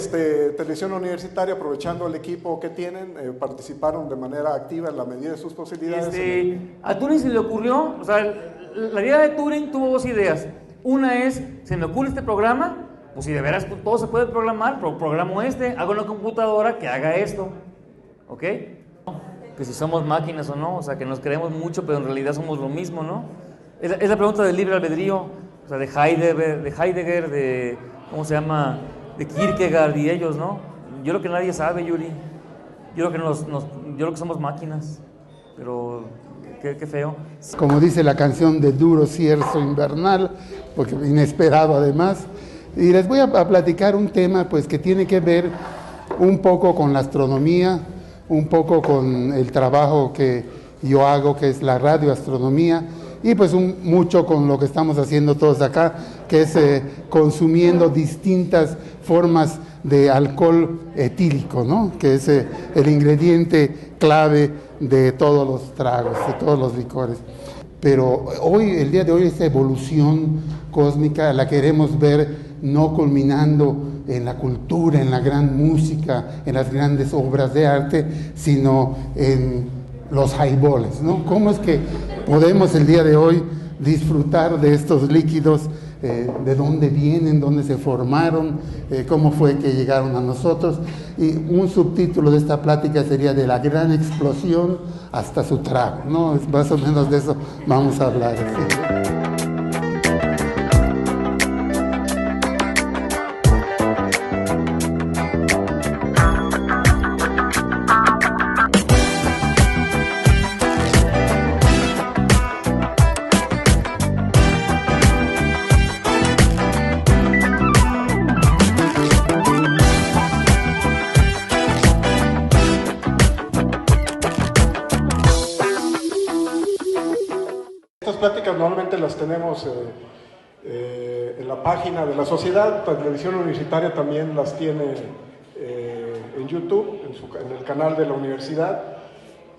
televisión universitaria, aprovechando el equipo que tienen, participaron de manera activa en la medida de sus posibilidades. A Turing se le ocurrió, o sea, la idea de Turing tuvo dos ideas. Una es, se me ocurre este programa, pues si de veras todo se puede programar, programo hago una computadora que haga esto, ¿ok? Que si somos máquinas o no, o sea, que nos creemos mucho, pero en realidad somos lo mismo, ¿no? Es la pregunta del libre albedrío, o sea, de Heidegger, de ¿cómo se llama?, de Kierkegaard y ellos, ¿no? Yo creo que nadie sabe, Yuri. Yo creo que somos máquinas, pero qué feo. Como dice la canción de Duro Cierzo Invernal, porque inesperado además, y les voy a platicar un tema pues que tiene que ver un poco con la astronomía, un poco con el trabajo que yo hago, que es la radioastronomía, y pues mucho con lo que estamos haciendo todos acá, que es consumiendo distintas formas de alcohol etílico, ¿no? Que es el ingrediente clave de todos los tragos, de todos los licores. Pero el día de hoy, esta evolución cósmica la queremos ver no culminando en la cultura, en la gran música, en las grandes obras de arte, sino en los highballs, ¿no? ¿Cómo es que podemos el día de hoy disfrutar de estos líquidos? De dónde vienen, dónde se formaron, cómo fue que llegaron a nosotros. Y un subtítulo de esta plática sería de la gran explosión hasta su trago, ¿no? Es más o menos de eso vamos a hablar. ¿Sí? Normalmente las tenemos en la página de la sociedad. La televisión universitaria también las tiene en YouTube, en el canal de la universidad,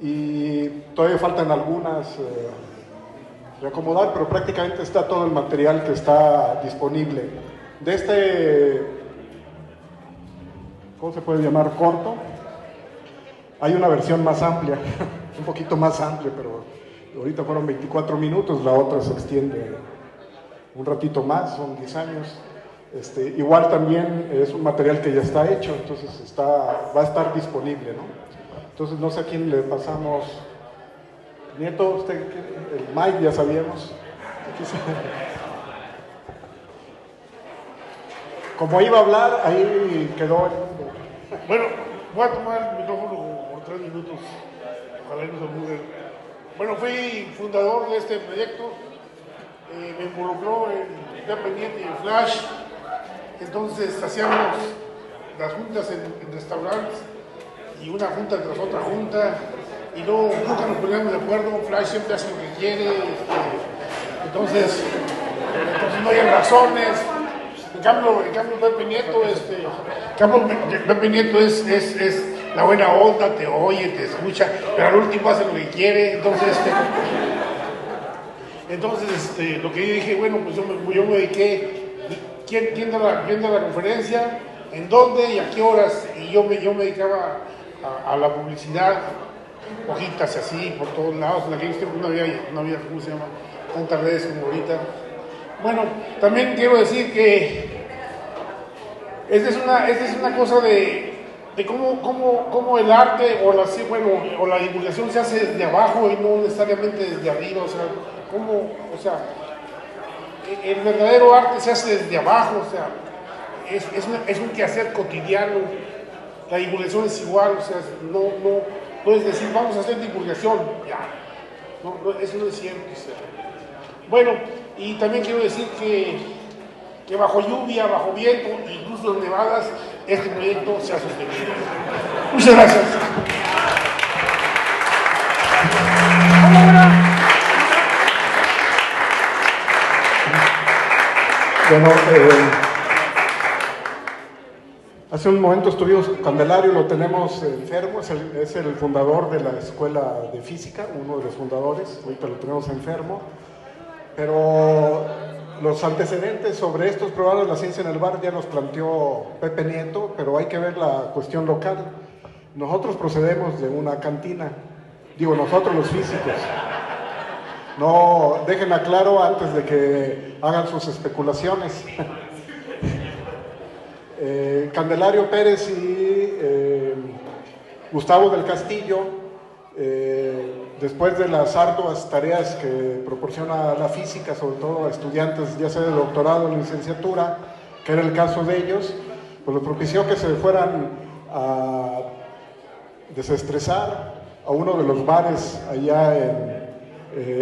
y todavía faltan algunas reacomodar, pero prácticamente está todo el material que está disponible. De ¿cómo se puede llamar? Corto. Hay una versión más amplia, un poquito más amplia, pero ahorita fueron 24 minutos, la otra se extiende un ratito más, son 10 años. Igual también es un material que ya está hecho, entonces va a estar disponible, ¿no? Entonces no sé a quién le pasamos. Nieto, usted, el Mike ya sabíamos. Como iba a hablar, ahí quedó. Bueno, voy a tomar el micrófono por 3 minutos. Ojalá no se apure. Bueno, fui fundador de este proyecto, me involucró en Independiente y en Flash, entonces hacíamos las juntas en restaurantes y una junta tras otra junta y luego nunca nos poníamos de acuerdo. Flash siempre hace lo que quiere, entonces no hay razones. En cambio Pepe Nieto es la buena onda, te oye, te escucha, pero al último hace lo que quiere. Entonces lo que yo dije, bueno, pues yo me dediqué, ¿quién da la conferencia? ¿En dónde y a qué horas? Y yo me dedicaba a la publicidad hojitas así por todos lados. En aquellos tiempos no había, ¿cómo se llama?, tantas redes como ahorita. Bueno, también quiero decir que esta es una cosa de cómo el arte o la divulgación se hace desde abajo y no necesariamente desde arriba. O sea, el verdadero arte se hace desde abajo, o sea, es un quehacer cotidiano. La divulgación es igual, o sea, no puedes decir vamos a hacer divulgación, ya, no, eso no es cierto. O sea. Bueno, y también quiero decir que bajo lluvia, bajo viento, incluso en nevadas, este proyecto se ha sostenido. Muchas gracias. Bueno, hace un momento estuvimos con Candelario, lo tenemos enfermo, es el fundador de la Escuela de Física, uno de los fundadores, ahorita lo tenemos enfermo, pero los antecedentes sobre estos programas de la ciencia en el bar ya los planteó Pepe Nieto, pero hay que ver la cuestión local. Nosotros procedemos de una cantina, digo nosotros los físicos. No, dejen claro antes de que hagan sus especulaciones. Candelario Pérez y Gustavo del Castillo, después de las arduas tareas que proporciona la física, sobre todo a estudiantes ya sea de doctorado o licenciatura, que era el caso de ellos, pues lo propició que se fueran a desestresar a uno de los bares allá en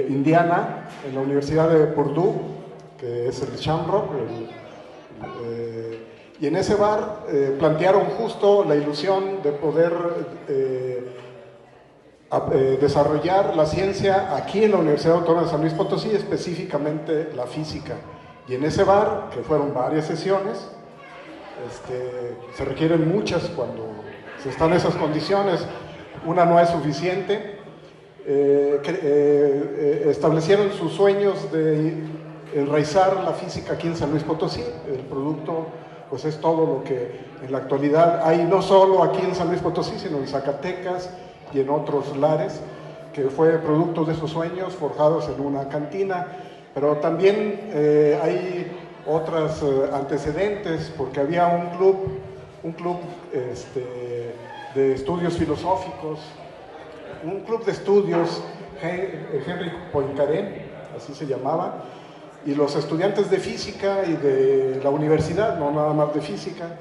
Indiana, en la Universidad de Purdue, que es el Shamrock, y en ese bar plantearon justo la ilusión de poder desarrollar la ciencia aquí en la Universidad Autónoma de San Luis Potosí, específicamente la física. Y en ese bar, que fueron varias sesiones, se requieren muchas cuando se están en esas condiciones, una no es suficiente. Establecieron sus sueños de enraizar la física aquí en San Luis Potosí. El producto pues es todo lo que en la actualidad hay, no solo aquí en San Luis Potosí, sino en Zacatecas y en otros lares, que fue producto de esos sueños forjados en una cantina. Pero también hay otros antecedentes, porque había un club de estudios filosóficos, un club de estudios, Henry Poincaré, así se llamaba, y los estudiantes de física y de la universidad, no nada más de física,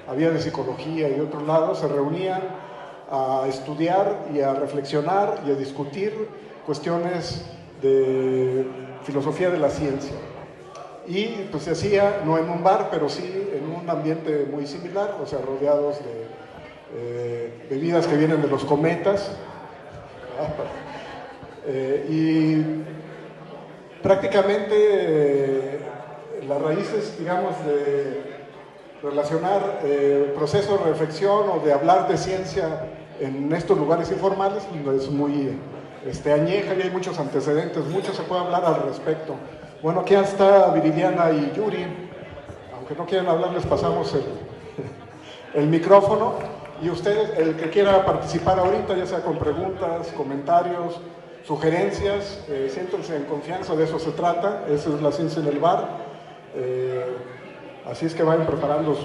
había de psicología y de otros lados, se reunían a estudiar y a reflexionar y a discutir cuestiones de filosofía de la ciencia. Y pues se hacía, no en un bar, pero sí en un ambiente muy similar, o sea, rodeados de bebidas que vienen de los cometas. Y prácticamente las raíces, digamos, de relacionar procesos de reflexión o de hablar de ciencia en estos lugares informales es muy añeja y hay muchos antecedentes, mucho se puede hablar al respecto. Bueno, aquí está Viridiana y Yuri, aunque no quieran hablar les pasamos el micrófono. Y ustedes, el que quiera participar ahorita, ya sea con preguntas, comentarios, sugerencias, siéntense en confianza, de eso se trata, esa es la ciencia en el bar. Así es que vayan preparando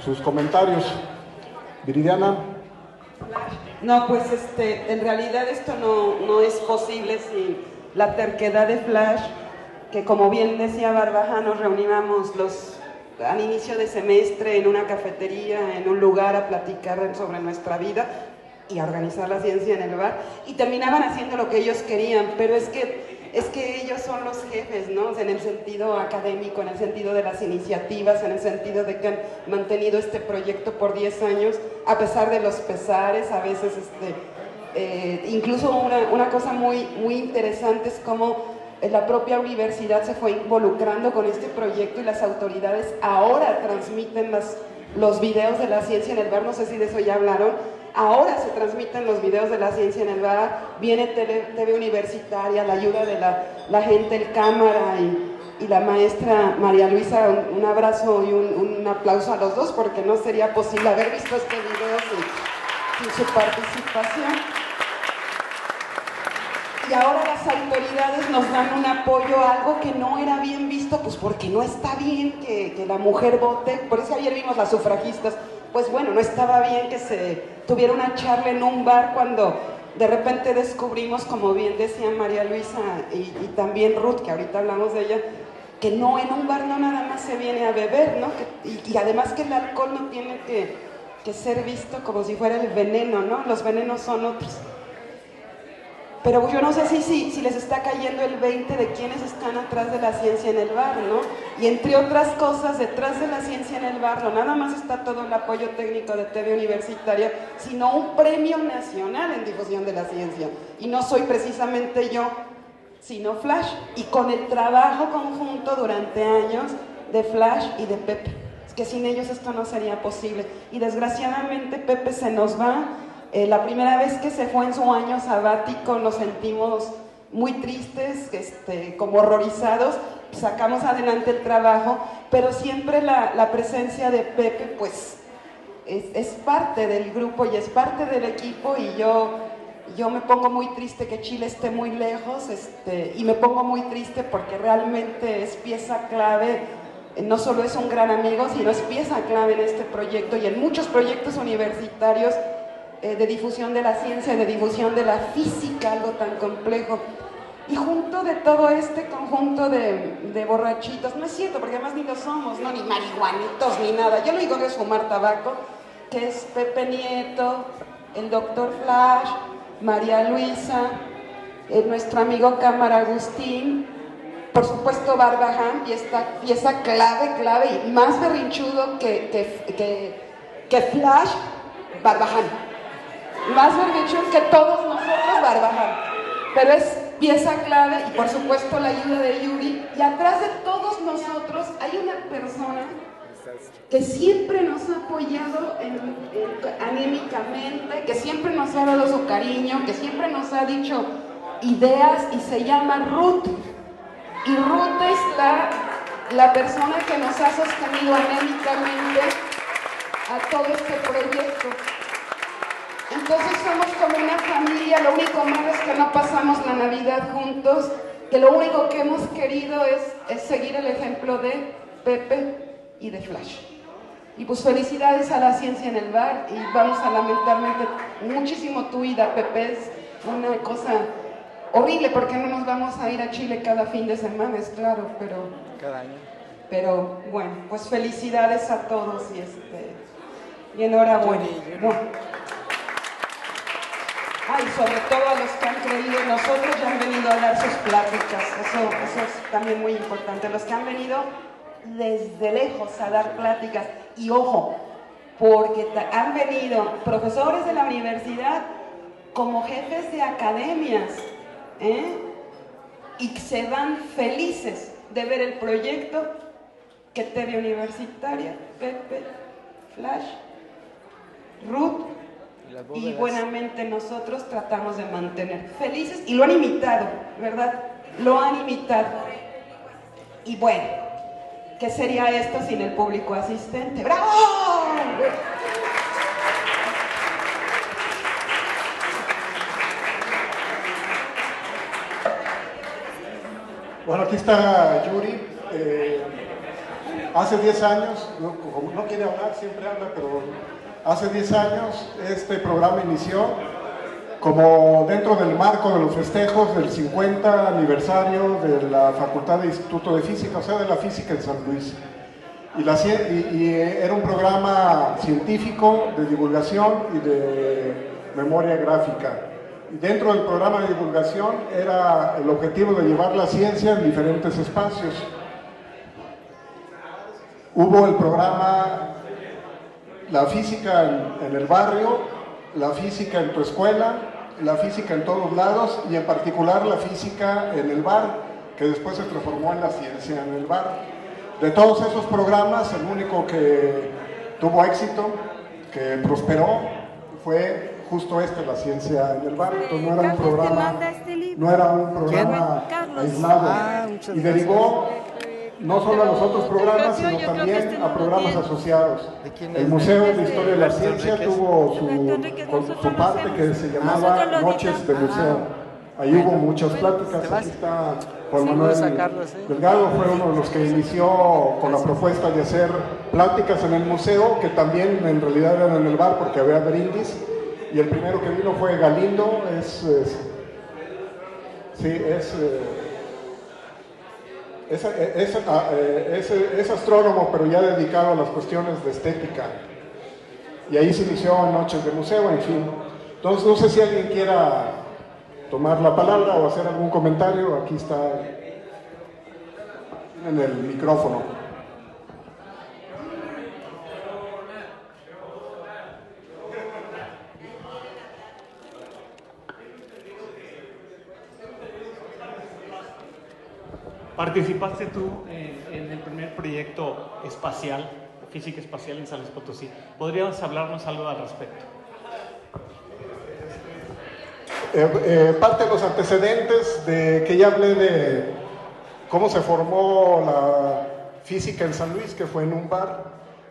sus comentarios. Viridiana. No, pues en realidad esto no es posible sin la terquedad de Flash, que como bien decía Barbaja, nos reuníamos al inicio de semestre en una cafetería, en un lugar a platicar sobre nuestra vida y a organizar la ciencia en el bar, y terminaban haciendo lo que ellos querían, pero es que ellos son los jefes, ¿no? En el sentido académico, en el sentido de las iniciativas, en el sentido de que han mantenido este proyecto por 10 años, a pesar de los pesares, a veces incluso una cosa muy, muy interesante es cómo la propia universidad se fue involucrando con este proyecto y las autoridades ahora transmiten los videos de la ciencia en el bar, no sé si de eso ya hablaron, ahora se transmiten los videos de la ciencia en el bar, viene TV Universitaria, la ayuda de la gente, el cámara y la maestra María Luisa, un abrazo y un aplauso a los dos, porque no sería posible haber visto este video sin su participación. y ahora las autoridades nos dan un apoyo a algo que no era bien visto, pues porque no está bien que la mujer vote. Por eso ayer vimos las sufragistas, pues bueno, no estaba bien que se tuviera una charla en un bar cuando de repente descubrimos, como bien decía María Luisa y también Ruth, que ahorita hablamos de ella, que no, en un bar no nada más se viene a beber, ¿no? Y además que el alcohol no tiene que ser visto como si fuera el veneno, ¿no? Los venenos son otros. Pero yo no sé si les está cayendo el 20 de quienes están atrás de la ciencia en el bar, ¿no? Y entre otras cosas, detrás de la ciencia en el bar, no nada más está todo el apoyo técnico de TV Universitaria, sino un premio nacional en difusión de la ciencia. Y no soy precisamente yo, sino Flash. Y con el trabajo conjunto durante años de Flash y de Pepe. Es que sin ellos esto no sería posible. Y desgraciadamente Pepe se nos va. La primera vez que se fue en su año sabático nos sentimos muy tristes, como horrorizados, sacamos adelante el trabajo, pero siempre la presencia de Pepe pues es parte del grupo y es parte del equipo, y yo me pongo muy triste que Chile esté muy lejos, y me pongo muy triste porque realmente es pieza clave, no solo es un gran amigo, sino es pieza clave en este proyecto y en muchos proyectos universitarios de difusión de la ciencia, de difusión de la física, algo tan complejo. Y junto de todo este conjunto de borrachitos, no es cierto, porque además ni lo somos, ¿no? Ni marihuanitos, ni nada. Yo lo único que es fumar tabaco, que es Pepe Nieto, el doctor Flash, María Luisa, nuestro amigo Cámara Agustín, por supuesto Barbaján, pieza clave y más berrinchudo que Flash, Barbaján. Más berrinchudo que todos nosotros, Barbaján. Pero es pieza clave y por supuesto la ayuda de Yuri. Y atrás de todos nosotros hay una persona que siempre nos ha apoyado anímicamente, que siempre nos ha dado su cariño, que siempre nos ha dicho ideas, y se llama Ruth. Y Ruth es la persona que nos ha sostenido anímicamente a todo este proyecto. Entonces somos como una familia, lo único malo es que no pasamos la Navidad juntos, que lo único que hemos querido es seguir el ejemplo de Pepe y de Flash. Y pues felicidades a la ciencia en el bar, y vamos a lamentarmente muchísimo tu vida, Pepe, es una cosa horrible porque no nos vamos a ir a Chile cada fin de semana, es claro, pero... Cada año. Pero bueno, pues felicidades a todos y enhorabuena. Ay, sobre todo a los que han creído en nosotros y han venido a dar sus pláticas, eso es también muy importante, los que han venido desde lejos a dar pláticas, y ojo, porque han venido profesores de la universidad como jefes de academias, y se van felices de ver el proyecto que TV Universitaria, Pepe, Flash, Ruth y buenamente nosotros tratamos de mantener felices, y lo han imitado, ¿verdad? Lo han imitado. Y bueno, ¿qué sería esto sin el público asistente? ¡Bravo! Bueno, aquí está Yuri. Hace 10 años, como no quiere hablar, siempre habla, pero hace 10 años este programa inició como dentro del marco de los festejos del 50 aniversario de la Facultad de Instituto de Física, o sea, de la física en San Luis. Y era un programa científico de divulgación y de memoria gráfica. Y dentro del programa de divulgación era el objetivo de llevar la ciencia en diferentes espacios. Hubo el programa La física en el barrio, la física en tu escuela, la física en todos lados, y en particular la física en el bar, que después se transformó en la ciencia en el bar. De todos esos programas, el único que tuvo éxito, que prosperó, fue justo la ciencia en el bar. Entonces no era un programa aislado, y derivó no solo a los otros programas, sino también a programas asociados. El Museo de Historia de la Ciencia tuvo su parte que se llamaba Noches de Museo. Ahí hubo muchas pláticas. Aquí está Juan Manuel Delgado, fue uno de los que inició con la propuesta de hacer pláticas en el museo, que también en realidad eran en el bar porque había brindis. Y el primero que vino fue Galindo, es astrónomo, pero ya dedicado a las cuestiones de estética. Y ahí se inició Noches de Museo, en fin. Entonces, no sé si alguien quiera tomar la palabra o hacer algún comentario. Aquí está en el micrófono. Participaste tú en el primer proyecto espacial, física espacial en San Luis Potosí. ¿Podrías hablarnos algo al respecto? Parte de los antecedentes de que ya hablé de cómo se formó la física en San Luis, que fue en un bar,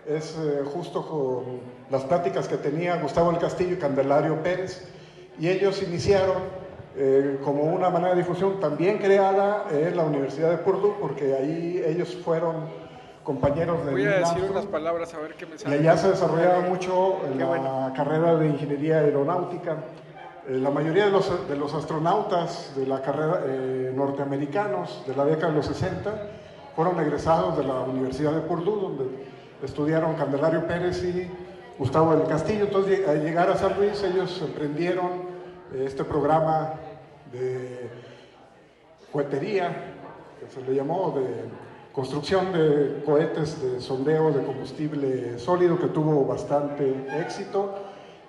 es justo con las pláticas que tenía Gustavo del Castillo y Candelario Pérez, y ellos iniciaron como una manera de difusión también creada en la Universidad de Purdue, porque ahí ellos fueron compañeros de Voy a decir Armstrong, unas palabras a ver qué me sale. y allá se desarrollaba mucho la carrera de ingeniería aeronáutica. La mayoría de los astronautas de la carrera norteamericanos de la década de los 60 fueron egresados de la Universidad de Purdue, donde estudiaron Candelario Pérez y Gustavo del Castillo. Entonces, al llegar a San Luis, ellos emprendieron este programa de cohetería, que se le llamó, de construcción de cohetes de sondeo de combustible sólido, que tuvo bastante éxito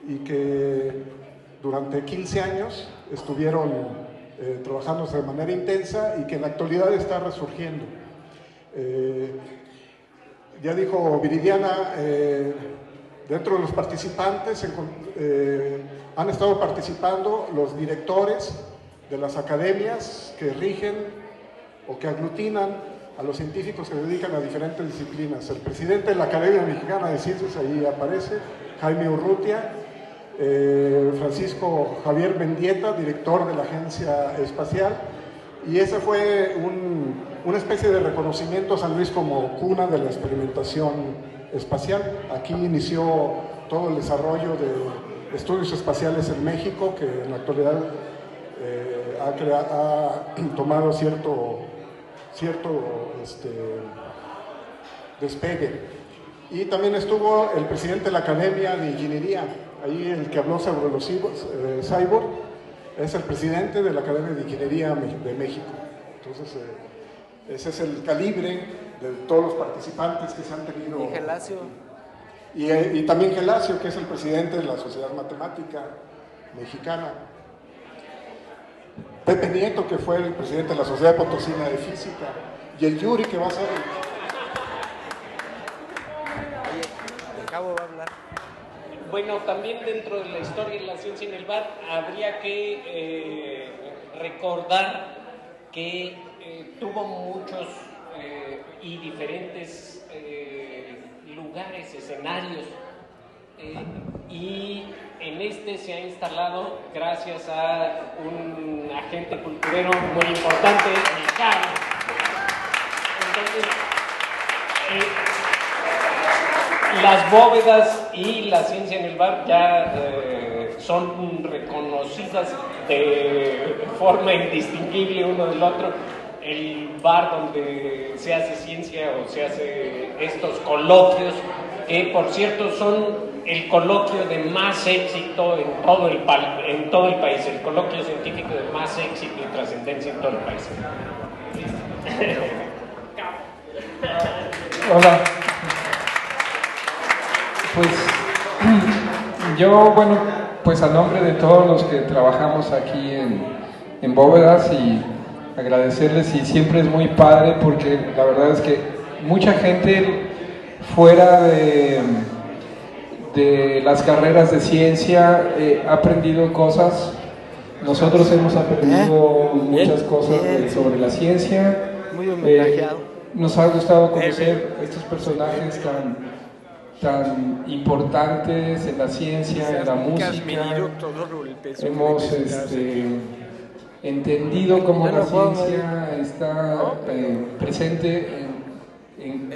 y que durante 15 años estuvieron trabajándose de manera intensa y que en la actualidad está resurgiendo. Ya dijo Viridiana, dentro de los participantes han estado participando los directores de las academias que rigen o que aglutinan a los científicos que se dedican a diferentes disciplinas. El presidente de la Academia Mexicana de Ciencias, ahí aparece, Jaime Urrutia, Francisco Javier Mendieta, director de la Agencia Espacial, y ese fue una especie de reconocimiento a San Luis como cuna de la experimentación espacial. Aquí inició todo el desarrollo de estudios espaciales en México, que en la actualidad ha tomado cierto despegue. Y también estuvo el presidente de la Academia de Ingeniería, ahí el que habló sobre los cyborg, es el presidente de la Academia de Ingeniería de México. Entonces, ese es el calibre de todos los participantes que se han tenido. Y Gelacio. Y también Gelacio, que es el presidente de la Sociedad Matemática Mexicana. Pepe Nieto, que fue el presidente de la Sociedad Potosina de Física. Y el Yuri, que va a ser El Cabo va a hablar. Bueno, también dentro de la historia de la ciencia en el bar habría que recordar que tuvo muchos y diferentes lugares, escenarios, y en este se ha instalado gracias a un agente culturero muy importante, mexicano. Entonces, las bóvedas y la ciencia en el bar ya son reconocidas de forma indistinguible uno del otro. El bar donde se hace ciencia o se hace estos coloquios, que por cierto son el coloquio de más éxito en todo el país, el coloquio científico de más éxito y trascendencia en todo el país. Hola. Pues yo, bueno, pues a nombre de todos los que trabajamos aquí en Bóvedas, y agradecerles, y siempre es muy padre porque la verdad es que mucha gente fuera de las carreras de ciencia ha aprendido cosas. Nosotros hemos aprendido muchas cosas sobre la ciencia. Muy homenajeado. Nos ha gustado conocer estos personajes tan importantes en la ciencia, en la música. Hemos entendido cómo la ciencia está presente en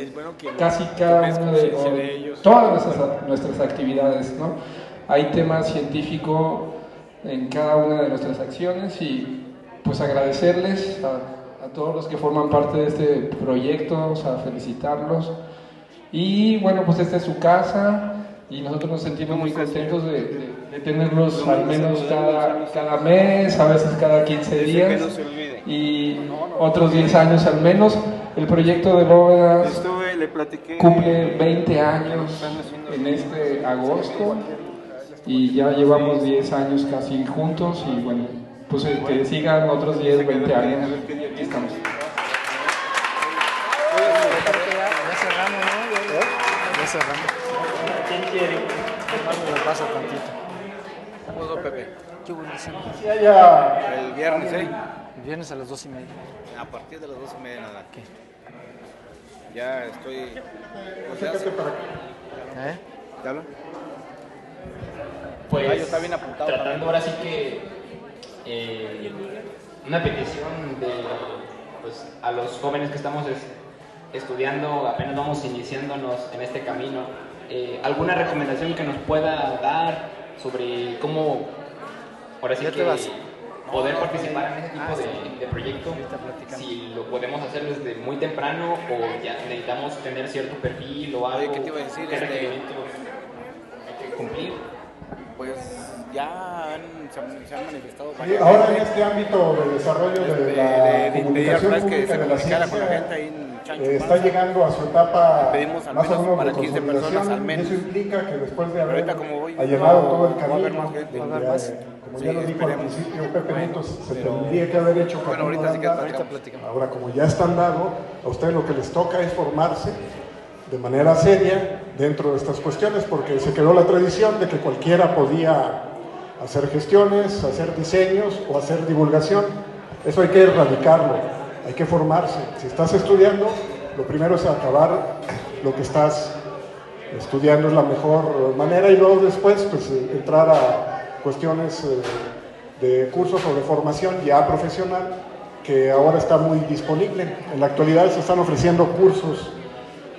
casi cada una de todas nuestras actividades, ¿no? Hay tema científico en cada una de nuestras acciones y pues agradecerles a todos los que forman parte de este proyecto, o sea, felicitarlos. Y bueno, pues esta es su casa y nosotros nos sentimos muy contentos de tenerlos al menos cada mes, a veces cada 15 días y otros 10 años al menos. El proyecto de Bóvedas cumple 20 años en este agosto y ya llevamos 10 años casi juntos y bueno, pues que sigan otros 10, 20 años. Aquí estamos. Ya cerramos, ¿no? Ya cerramos. ¿Quién quiere? Vamos, lo pasa tantito. Todo, Pepe. Qué buenísimo. Sí, ya. El viernes, ¿eh? El viernes a las 2:30. A partir de las 2:30 nada. ¿Qué? Ya estoy... Acércate para acá. ¿Te hablan? Pues, está bien apuntado tratando también. ahora sí que una petición pues, a los jóvenes que estamos estudiando, apenas vamos iniciándonos en este camino, alguna recomendación que nos pueda dar sobre cómo ahora sí que poder participar en este tipo de proyecto, si lo podemos hacer desde muy temprano o ya necesitamos tener cierto perfil o algo. ¿Qué te iba a decir? ¿Qué requerimientos hay que cumplir? Pues ya se han manifestado Sí, ahora en este ámbito de desarrollo de la comunicación pública de la ciencia está llegando a su etapa más o menos de consolidación y eso implica que después de haber allanado todo el camino, como ya lo dijo al principio Pepe Nieto, se tendría que haber hecho ahora como ya están dado, a ustedes lo que les toca es formarse de manera seria dentro de estas cuestiones, porque se quedó la tradición de que cualquiera podía hacer gestiones, hacer diseños o hacer divulgación. Eso hay que erradicarlo, hay que formarse. Si estás estudiando, lo primero es acabar lo que estás estudiando, es la mejor manera, y luego después pues, entrar a cuestiones de cursos o de formación ya profesional, que ahora está muy disponible. En la actualidad se están ofreciendo cursos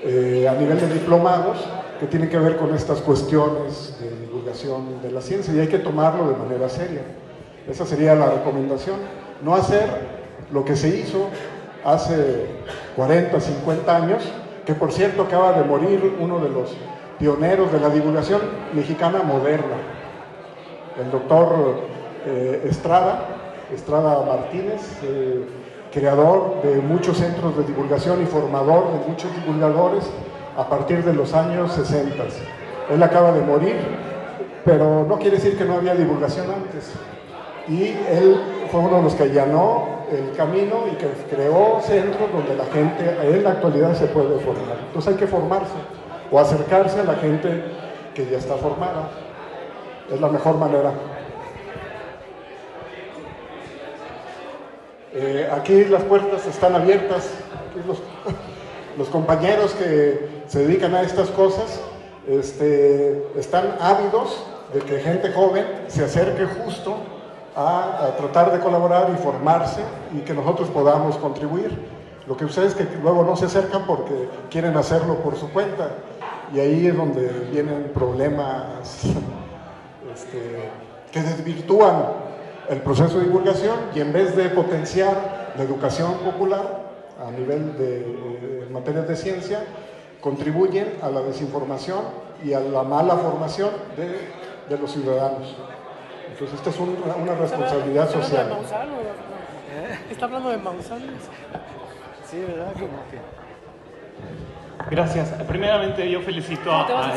a nivel de diplomados que tienen que ver con estas cuestiones de divulgación de la ciencia y hay que tomarlo de manera seria. Esa sería la recomendación. No hacer lo que se hizo hace 40, 50 años, que por cierto acaba de morir uno de los pioneros de la divulgación mexicana moderna, el doctor Estrada Martínez, creador de muchos centros de divulgación y formador de muchos divulgadores a partir de los años 60. Él acaba de morir, pero no quiere decir que no había divulgación antes. Y él fue uno de los que allanó el camino y que creó centros donde la gente en la actualidad se puede formar. Entonces hay que formarse o acercarse a la gente que ya está formada. Es la mejor manera. Aquí las puertas están abiertas. Aquí los compañeros que se dedican a estas cosas están ávidos de que gente joven se acerque justo a tratar de colaborar y formarse y que nosotros podamos contribuir. Lo que ustedes que luego no se acercan porque quieren hacerlo por su cuenta y ahí es donde vienen problemas que desvirtúan el proceso de divulgación y en vez de potenciar la educación popular a nivel de materias de ciencia, contribuyen a la desinformación y a la mala formación de los ciudadanos. Entonces esta es una responsabilidad social. ¿Está hablando de Maussan? Sí, ¿verdad? Como que... Gracias. Primeramente yo felicito a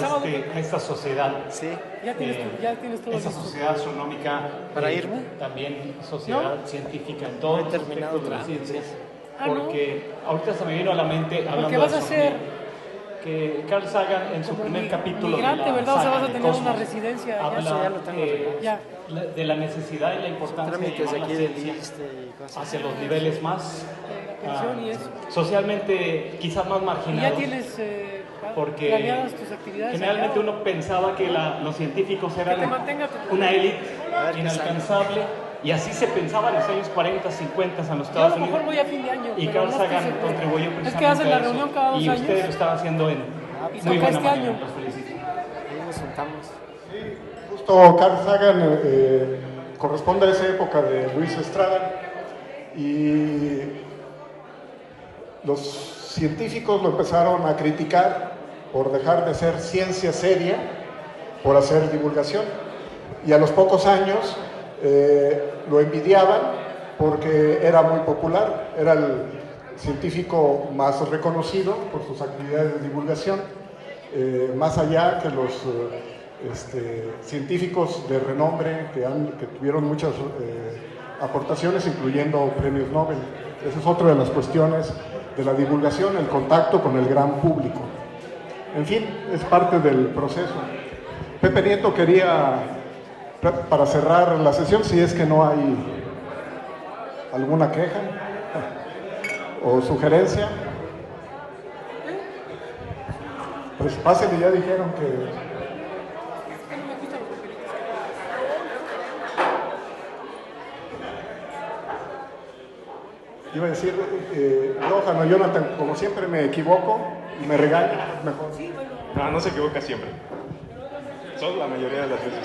esta sociedad. Sí. Ya tienes todo esta sociedad astronómica. ¿Para irme? También sociedad científica en todos los aspectos de la ciencia. Porque ahorita se me vino a la mente hablando ¿Qué vas a de hacer? Que Carl Sagan en su primer capítulo migrante, de la ¿verdad? O sea, saga vas a de tener Cosmos, una residencia. habla ya lo tengo arreglado. de la necesidad y la importancia de Trámites llevar la aquí del ciencia ISSSTE y cosas hacia los niveles más pensión y eso. socialmente quizás más ¿Y marginados. ya tienes porque planeadas tus actividades? generalmente allá, uno pensaba que los científicos que te eran mantenga tu una élite inalcanzable Y así se pensaba en los años 40, 50 en los Yo a Estados lo mejor Unidos. voy a fin de año. Y pero Carl no estoy Sagan seguro. contribuyó precisamente Es que hacen la a eso. reunión cada 2 y años. ustedes lo están haciendo en Y muy toca buena este manera. año. Los felicito. Ahí nos juntamos. Justo Carl Sagan corresponde a esa época de Luis Estrada y los científicos lo empezaron a criticar por dejar de hacer ciencia seria, por hacer divulgación, y a los pocos años lo envidiaban porque era muy popular, era el científico más reconocido por sus actividades de divulgación, más allá que los científicos de renombre que tuvieron muchas aportaciones, incluyendo premios Nobel. Esa es otra de las cuestiones de la divulgación, el contacto con el gran público. En fin, es parte del proceso. Pepe Nieto quería, para cerrar la sesión, si es que no hay alguna queja o sugerencia, pues pásenle, ya dijeron que... Iba a decir, Johan o Jonathan, como siempre me equivoco y me regañan, mejor. No se equivoca siempre. Son la mayoría de las veces.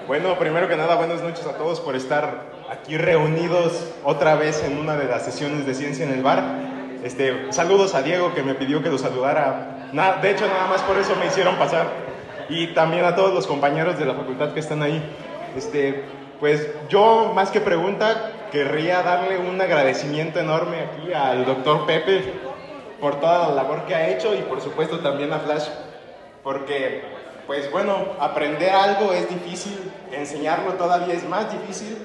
Bueno, primero que nada, buenas noches a todos por estar aquí reunidos otra vez en una de las sesiones de Ciencia en el Bar. Saludos a Diego, que me pidió que lo saludara. De hecho, nada más por eso me hicieron pasar. Y también a todos los compañeros de la facultad que están ahí. Pues yo, más que pregunta, querría darle un agradecimiento enorme aquí al doctor Pepe por toda la labor que ha hecho y por supuesto también a Flash, porque pues bueno, aprender algo es difícil, enseñarlo todavía es más difícil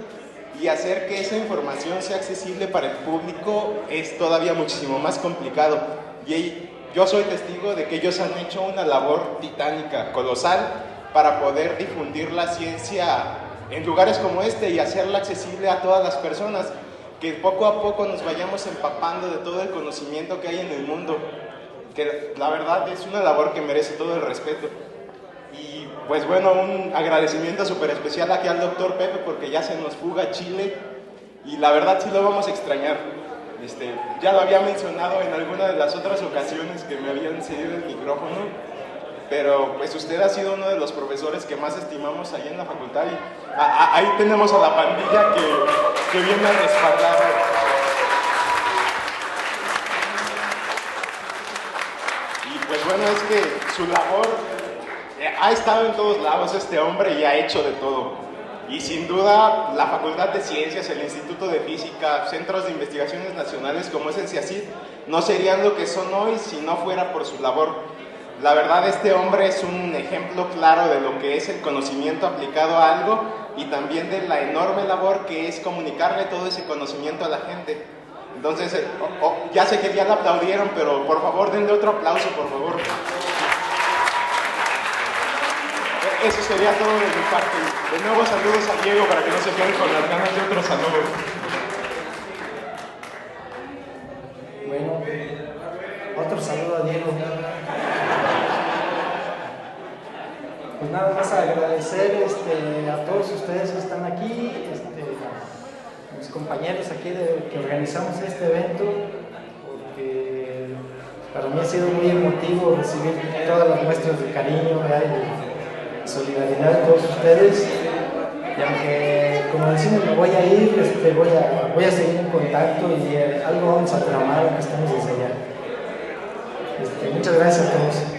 y hacer que esa información sea accesible para el público es todavía muchísimo más complicado. Y yo soy testigo de que ellos han hecho una labor titánica, colosal, para poder difundir la ciencia en lugares como este y hacerla accesible a todas las personas, que poco a poco nos vayamos empapando de todo el conocimiento que hay en el mundo, que la verdad es una labor que merece todo el respeto. Y pues bueno, un agradecimiento súper especial aquí al doctor Pepe, porque ya se nos fuga a Chile y la verdad sí lo vamos a extrañar. Ya lo había mencionado en alguna de las otras ocasiones que me habían cedido el micrófono, pero pues usted ha sido uno de los profesores que más estimamos ahí en la facultad y ahí tenemos a la pandilla que viene a respaldarlo. Y pues bueno, es que su labor ha estado en todos lados este hombre y ha hecho de todo. Y sin duda la Facultad de Ciencias, el Instituto de Física, centros de investigaciones nacionales como es el CIACID, no serían lo que son hoy si no fuera por su labor. La verdad, este hombre es un ejemplo claro de lo que es el conocimiento aplicado a algo y también de la enorme labor que es comunicarle todo ese conocimiento a la gente. Entonces, ya sé que ya le aplaudieron, pero por favor denle otro aplauso, por favor. Eso sería todo de mi parte. De nuevo, saludos a Diego para que no se queden con las ganas de otros saludos. Bueno, otro saludo a Diego. Pues nada más agradecer a todos ustedes que están aquí, a mis compañeros aquí que organizamos este evento, porque para mí ha sido muy emotivo recibir todas las muestras de cariño y solidaridad de todos ustedes. Y aunque, como decimos, me voy a ir, voy a seguir en contacto y algo vamos a tramar que estamos ensayando. Muchas gracias a todos.